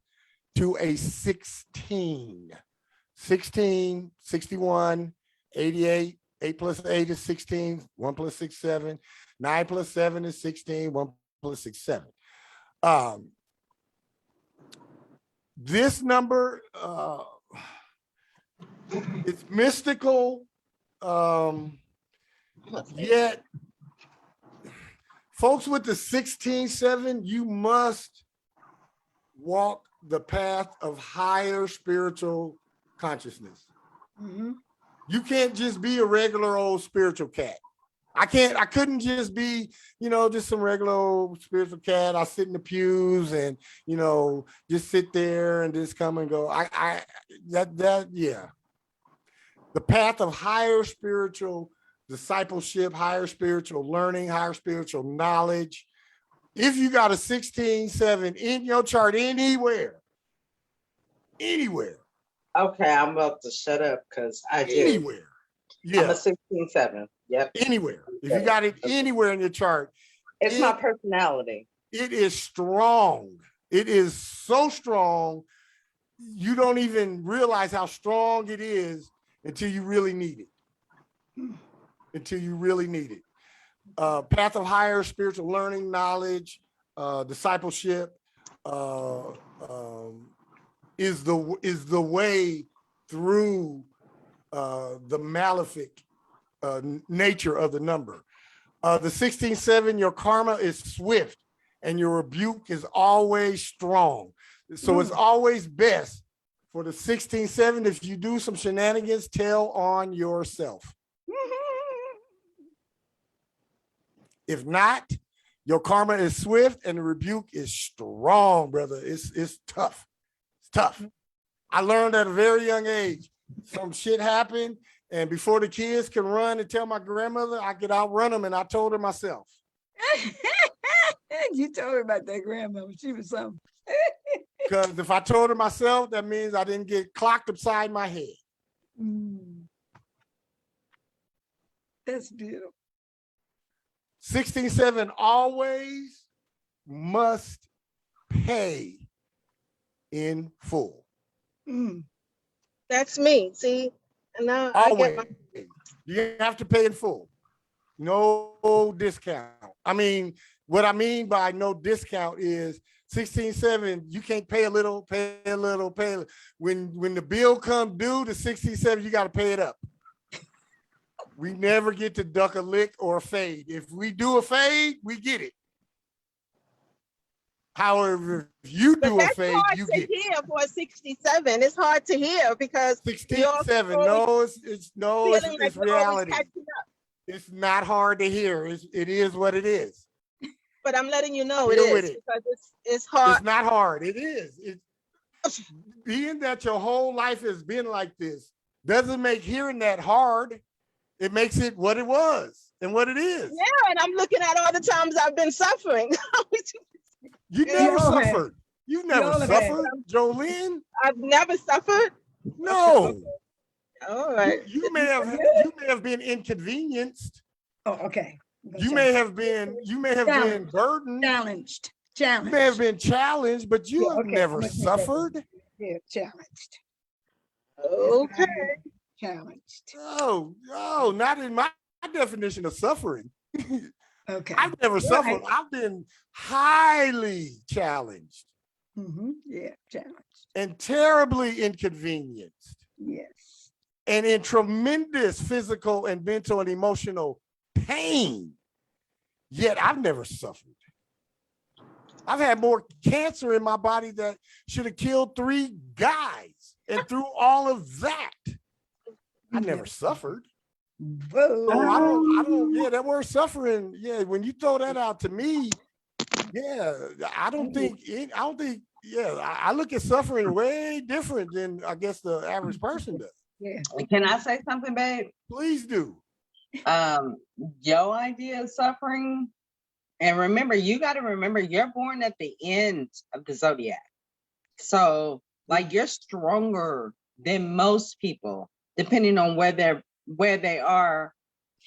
to a 16. 16, 61, 88, 8 plus 8 is 16, 1 plus 6, 7, 9 plus 7 is 16, 1 plus 6, 7. This number, it's mystical, yet folks with the 16-7, you must walk the path of higher spiritual consciousness. Mm-hmm. You can't just be a regular old spiritual cat. I couldn't just be, just some regular old spiritual cat. I sit in the pews and, just sit there and just come and go. Yeah. The path of higher spiritual discipleship, higher spiritual learning, higher spiritual knowledge. If you got a 16-7 in your chart anywhere. Okay, I'm about to shut up because I do. Anywhere. Yeah. I'm a 16-7. Yep. Anywhere. If you got it anywhere in your chart. It's my personality. It is strong. It is so strong. You don't even realize how strong it is until you really need it. Path of higher spiritual learning, knowledge, discipleship is the way through the malefic nature of the number. The 16-7, your karma is swift and your rebuke is always strong. So it's always best for the 16-7, if you do some shenanigans, tell on yourself. If not, your karma is swift and the rebuke is strong, brother. It's tough. It's tough. I learned at a very young age. Some shit happened, and before the kids can run and tell my grandmother, I could outrun them, and I told her myself. You told her about that grandmother. She was something. Because if I told her myself, that means I didn't get clocked upside my head. That's beautiful. 16-7 always must pay in full. That's me. See, and now Always. I get You have to pay in full. No discount. I mean, what I mean by no discount is 16-7, you can't pay a little, pay a little, pay a little. When the bill comes due to 16-7, you got to pay it up. We never get to duck a lick or a fade. If we do a fade, we get it. However, if you do a fade, you get it. Hear for a 67. It's hard to hear because 16-7. No, it's reality. It's not hard to hear. It is what it is. But I'm letting you know Deal it with is it. because it's hard. It's not hard. It is. Being that your whole life has been like this doesn't make hearing that hard. It makes it what it was and what it is. Yeah, and I'm looking at all the times I've been suffering. You never Y'all have- suffered. You've never y'all have- suffered, Jolene. I've never suffered. No. All right. You may have been inconvenienced. Oh, okay. You may have been burdened. Challenged. You may have been challenged, but you Yeah, have okay. never I'm gonna take that. suffered. Yeah, challenged. Okay. Challenged. Oh, not in my definition of suffering. Okay. I've never Right. suffered. I've been highly challenged Yeah, challenged. and terribly inconvenienced Yes. and in tremendous physical and mental and emotional pain. Yet I've never suffered. I've had more cancer in my body that should have killed 3 guys. And through all of that, I never suffered. Whoa. So I don't, yeah, that word suffering, yeah, when you throw that out to me, yeah, I don't think, yeah, I look at suffering way different than I guess the average person does. Yeah. Can I say something, babe? Please do. Your idea of suffering, and remember, you got to remember, you're born at the end of the zodiac. So, like, you're stronger than most people, depending on where they are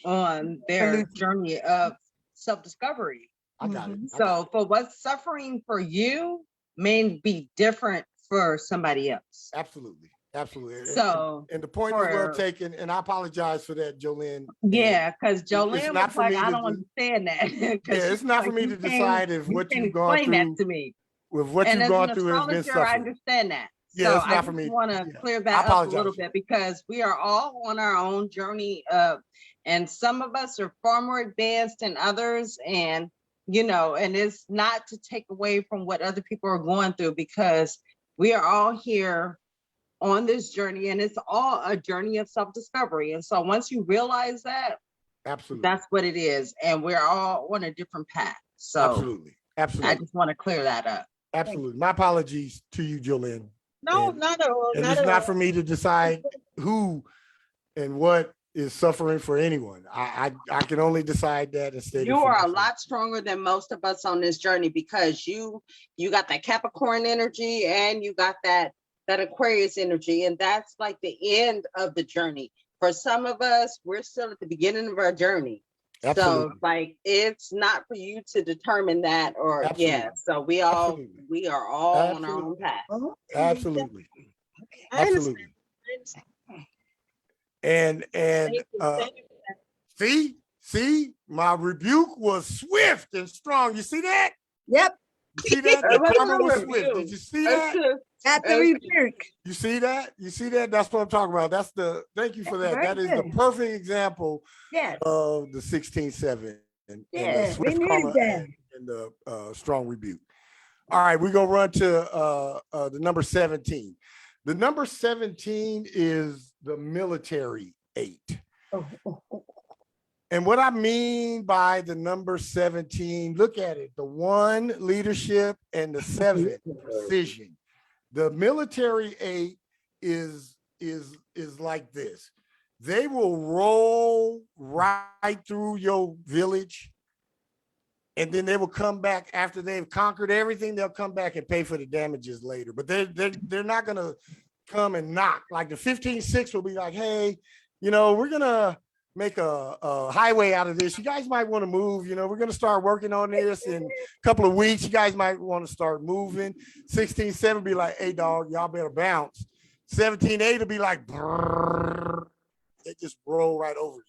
on their journey of self-discovery. I got it. So, for what's suffering for you may be different for somebody else. Absolutely. Absolutely. So, and the point is well taken, and I apologize for that, Jolene. yeah, because Jolene not was for like, me I to don't understand that. Yeah, it's not for me to decide if what you've gone through that to me. with what And you've as gone an through has been astrologer, I suffering. understand that. Yeah, So it's not I for just me. want to Yeah. clear I that up a apologize little for bit, because we are all on our own journey of, and some of us are far more advanced than others. And, you know, and it's not to take away from what other people are going through, because we are all here on this journey, and it's all a journey of self-discovery. And so once you realize that, Absolutely. that's what it is. And we're all on a different path. So Absolutely. Absolutely. I just want to clear that up. Absolutely. My apologies to you, Jolene. No, And- not at all. And Not it's at not all. for me to decide who and what is suffering for anyone. I can only decide that and state it You for are a myself. lot stronger than most of us on this journey, because you got that Capricorn energy, and you got that Aquarius energy, and that's like the end of the journey. For some of us, we're still at the beginning of our journey. Absolutely. So like, it's not for you to determine that, or Absolutely. yeah. So we Absolutely. are all on our own path. Oh, Absolutely. I understand. Absolutely. And Thank you. Thank you. see, my rebuke was swift and strong. You see that? yep. You see that? The karma was swift. Did you see that? Got the rebuke. You see that? You see that? That's what I'm talking about. Thank you for that. Very That is the good. perfect example Yes. of the 16-7 and the Yeah, we swift needed karma that. and the strong rebuke. All right, we're gonna run to the number 17. The number 17 is the military 8. Oh, oh, oh. And what I mean by the number 17, look at it, the 1 leadership and the 7 precision. The military 8 is like this. They will roll right through your village, and then they will come back after they've conquered everything. They'll come back and pay for the damages later, but they're not gonna come and knock. Like the 15-6 will be like, hey, you know, we're gonna make a highway out of this. You guys might want to move. You know, we're going to start working on this in a couple of weeks. You guys might want to start moving. 16-7 be like, hey, dog, y'all better bounce. 17-8 will be like, brrr. They just roll right over you.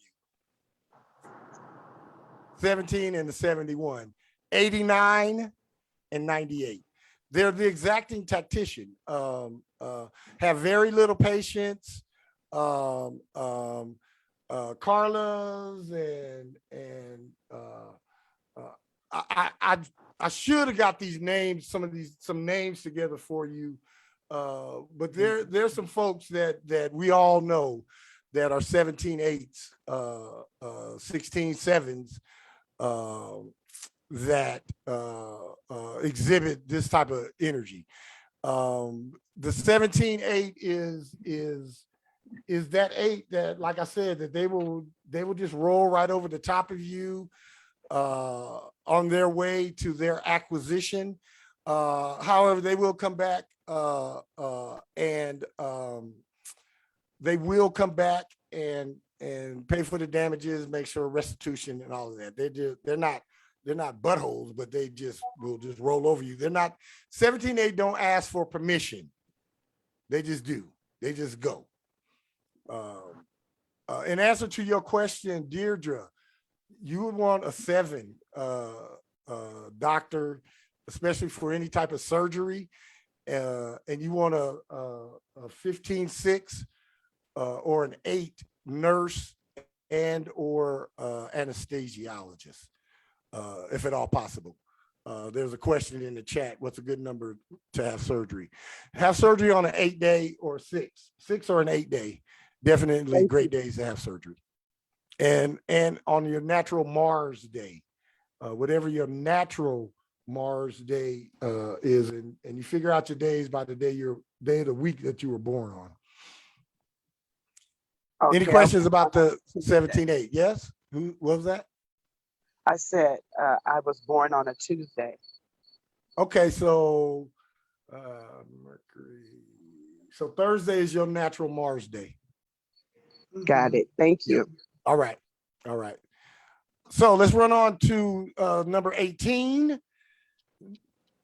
17 and the 71, 89 and 98. They're the exacting tactician. Have very little patience. Carla's and I should have got these names, some names together for you, but there's some folks that we all know that are 17-8s, 16-7s, that exhibit this type of energy. The 17-8 is that 8 that, like I said, that they will just roll right over the top of you on their way to their acquisition. However, they will come back and they will come back and pay for the damages, make sure restitution and all of that. They're not buttholes, but they will just roll over you. They're not 17-8 don't ask for permission. They just do. They just go. In answer to your question, Deirdre, you would want a 7 doctor, especially for any type of surgery. And you want a 15-6 or an 8 nurse and or anesthesiologist, if at all possible. There's a question in the chat. What's a good number to have surgery? Have surgery on an 8-day or 6 or an 8-day. Definitely great days to have surgery. And on your natural Mars day, whatever your natural Mars day is, and you figure out your days by the day of the week that you were born on. Any questions about the 17-8? Yes? What was that? I said I was born on a Tuesday. Okay, so Mercury. So Thursday is your natural Mars day. Got it. Thank you. All right. All right. So let's run on to number 18.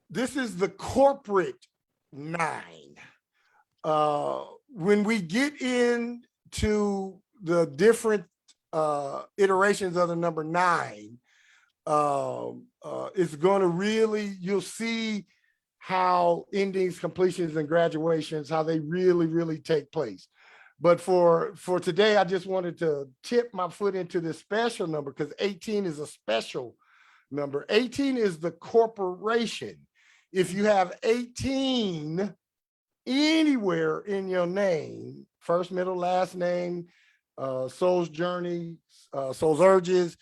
This is the corporate 9. When we get into the different iterations of the number 9, it's going to really, you'll see how endings, completions, and graduations, how they really, really take place. But for today, I just wanted to tip my foot into this special number because 18 is a special number. 18 is the corporation. If you have 18 anywhere in your name, first, middle, last name, soul's journey, soul's urges,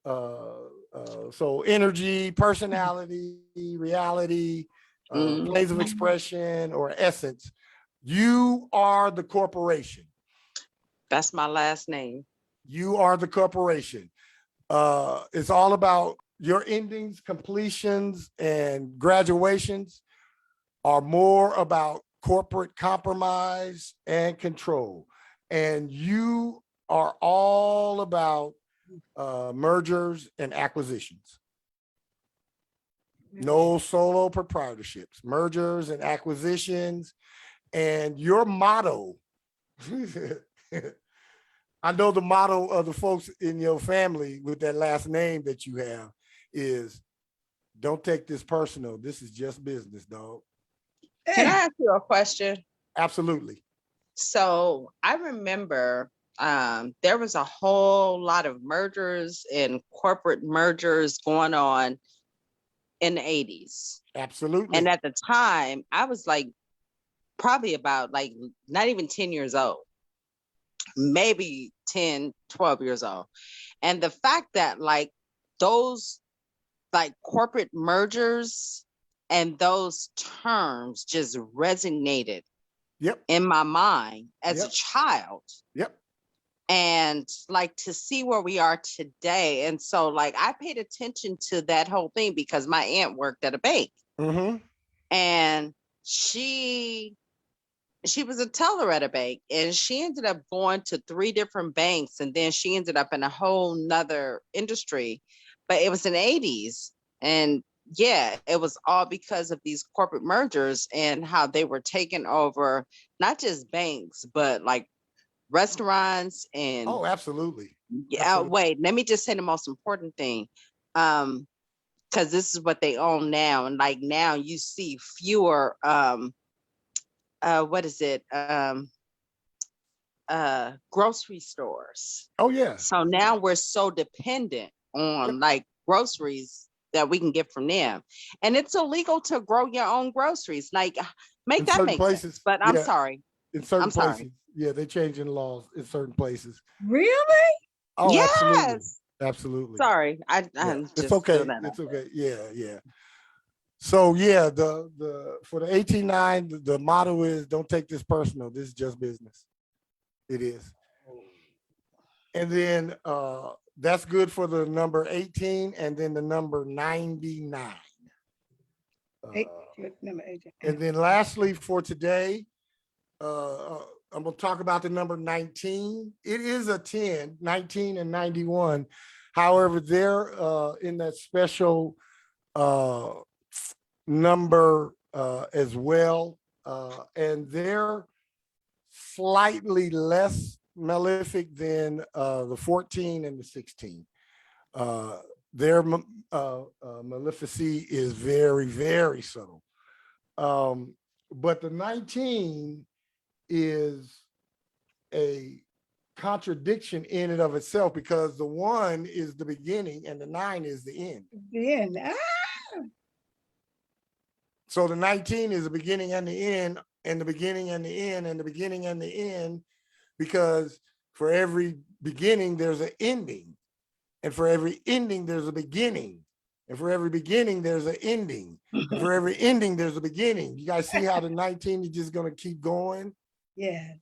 soul energy, personality, reality, planes of expression, or essence, you are the corporation. That's my last name. You are the corporation. It's all about your endings, completions, and graduations are more about corporate compromise and control. And you are all about mergers and acquisitions. No solo proprietorships, mergers and acquisitions. And your motto, I know the motto of the folks in your family with that last name that you have is, don't take this personal. This is just business, dog. Can I ask you a question? Absolutely. So I remember there was a whole lot of mergers and corporate mergers going on in the 80s. Absolutely. And at the time, I was like, probably about like not even 10 years old, maybe 10, 12 years old. And the fact that like those like corporate mergers and those terms just resonated in my mind as a child. And like to see where we are today. And so like I paid attention to that whole thing because my aunt worked at a bank. And she was a teller at a bank, and she ended up going to 3 different banks, and then she ended up in a whole nother industry. But it was in the 80s, and yeah, it was all because of these corporate mergers and how they were taking over not just banks, but like restaurants and absolutely. Wait, let me just say the most important thing, because this is what they own now, and like now you see fewer grocery stores. So now we're so dependent on like groceries that we can get from them, and it's illegal to grow your own groceries. Like make that make sense. But I'm sorry. In certain places, they're changing laws in certain places. Really? Oh, yes. Absolutely. Sorry, it's okay. It's okay. Yeah. So yeah, the for the 18-9, the motto is, don't take this personal. This is just business. It is. And then that's good for the number 18 and then the number 99. Number 18. And then lastly for today, I'm going to talk about the number 19. It is a 10, 19 and 91. However, they're in that special number as well. And they're slightly less malefic than the 14 and the 16. Their maleficy is very, very subtle. But the 19 is a contradiction in and of itself, because the 1 is the beginning and the 9 is the end. Then, So the 19 is the beginning and the end, and the beginning and the end, and the beginning and the end, because for every beginning, there's an ending. And for every ending, there's a beginning. And for every beginning, there's an ending. And for every ending, there's a beginning. You guys see how the 19 is just going to keep going? yes.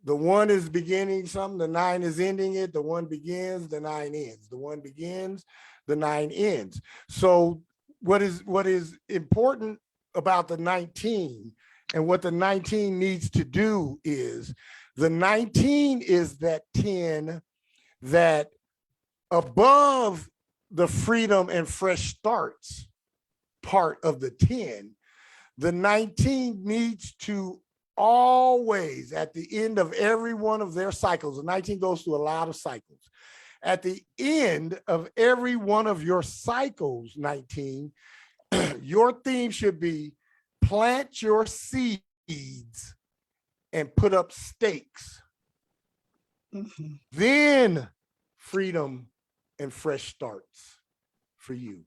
The 1 is beginning something, the 9 is ending it, the 1 begins, the 9 ends. The 1 begins, the 9 ends. So what is important about the 19 and what the 19 needs to do is, the 19 is that 10 that above the freedom and fresh starts part of the 10, the 19 needs to always, at the end of every one of their cycles, the 19 goes through a lot of cycles. At the end of every one of your cycles, 19, your theme should be plant your seeds and put up stakes. Mhm. Then freedom and fresh starts for you.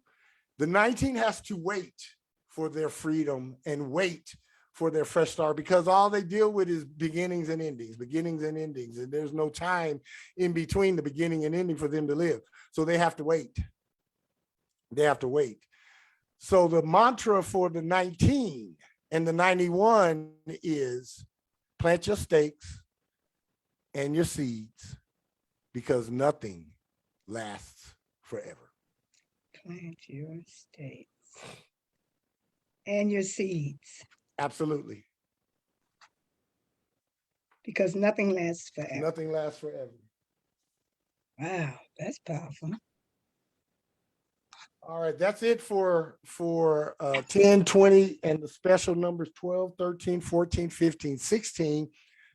The 19 has to wait for their freedom and wait for their fresh start, because all they deal with is beginnings and endings, and there's no time in between the beginning and ending for them to live. So they have to wait. They have to wait. So the mantra for the 19 and the 91 is plant your stakes and your seeds, because nothing lasts forever. Plant your stakes and your seeds, Absolutely. because nothing lasts forever. Nothing lasts forever. Wow, that's powerful. All right, that's it for 10, 20, and the special numbers 12, 13, 14, 15, 16,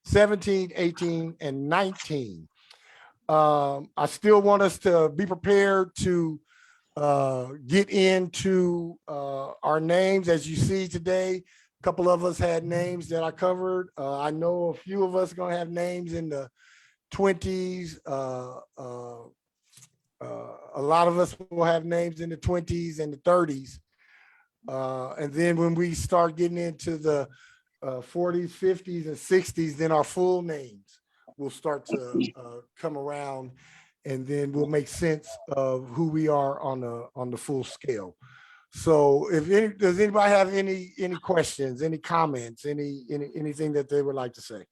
17, 18, and 19. I still want us to be prepared to get into our names. As you see today, a couple of us had names that I covered. I know a few of us are going to have names in the 20s. A lot of us will have names in the 20s and the 30s. And then when we start getting into the 40s, 50s, and 60s, then our full names will start to come around, and then we'll make sense of who we are on the full scale. So does anybody have any questions, any comments, anything that they would like to say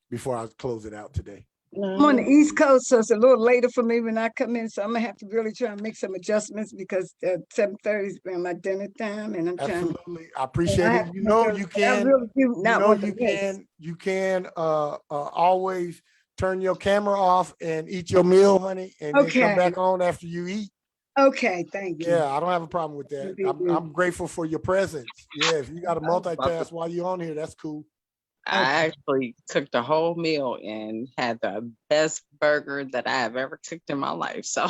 before I close it out today? I'm on the East Coast, so it's a little later for me when I come in. So I'm gonna have to really try and make some adjustments, because 7:30 is been my dinner time, and I'm trying. Absolutely, I appreciate I it. have to You make know, those, you but I can. really do You not know, want to you miss. can always turn your camera off and eat your meal, honey, and then come Okay. back on after you eat. Okay, thank you. Yeah, I don't have a problem with that. You do. I'm grateful for your presence. Yeah, if you got to multitask while you're on here, that's cool. I actually cooked a whole meal and had the best burger that I have ever cooked in my life. So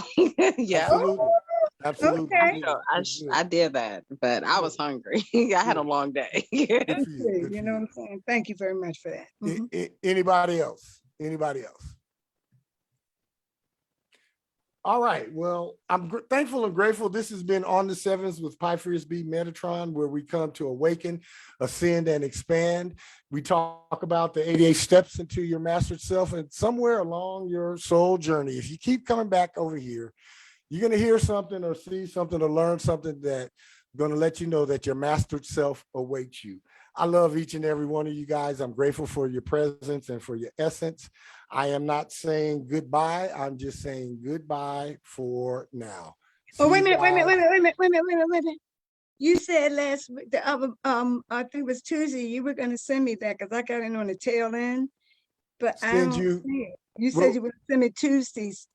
yeah, Absolutely. Absolutely. Okay. I did that, but I was hungry. I had a long day. Good for you. Thank Good you. for You know what you. I'm saying? Thank you very much for that. Mhm. Anybody else? Anybody else? All right. Well, I'm thankful and grateful. This has been On the Sevens with Pythias B. Metatron, where we come to awaken, ascend, and expand. We talk about the 88 steps into your mastered self, and somewhere along your soul journey, if you keep coming back over here, you're going to hear something or see something or learn something that's going to let you know that your mastered self awaits you. I love each and every one of you guys. I'm grateful for your presence and for your essence. I am not saying goodbye. I'm just saying goodbye for now. Oh, wait a See you minute, wait a minute, guys. wait a minute, wait a minute, wait a minute, wait a minute. You said last week, the other, I think it was Tuesday, you were gonna send me that, because I got in on the tail end, but I Send don't you. see it. You Well, said you would send me Tuesdays,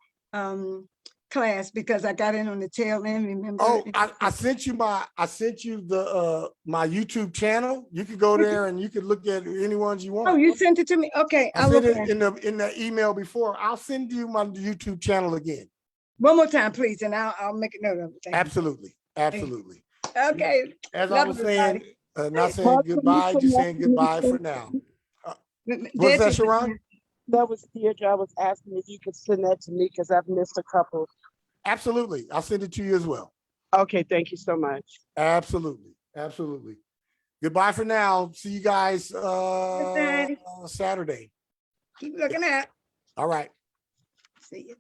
class because I got in on the tail end, remember? Oh, I sent you the my YouTube channel. You could go there and you could look at any ones you Oh, want. you sent it to me? Okay, I I'll sent look it at it. in the email before. I'll send you my YouTube channel again. One more time, please, and I'll make a note of it. Thank you. Absolutely. Absolutely. Okay. As I Love was everybody. saying, not saying goodbye, just saying goodbye for now. What's that, Sharon? That was Deirdre. I was asking if you could send that to me because I've missed a couple. Absolutely. I'll send it to you as well. Okay, thank you so much. Absolutely. Absolutely. Goodbye for now. See you guys Everybody. Saturday. Keep looking out. All right. See you.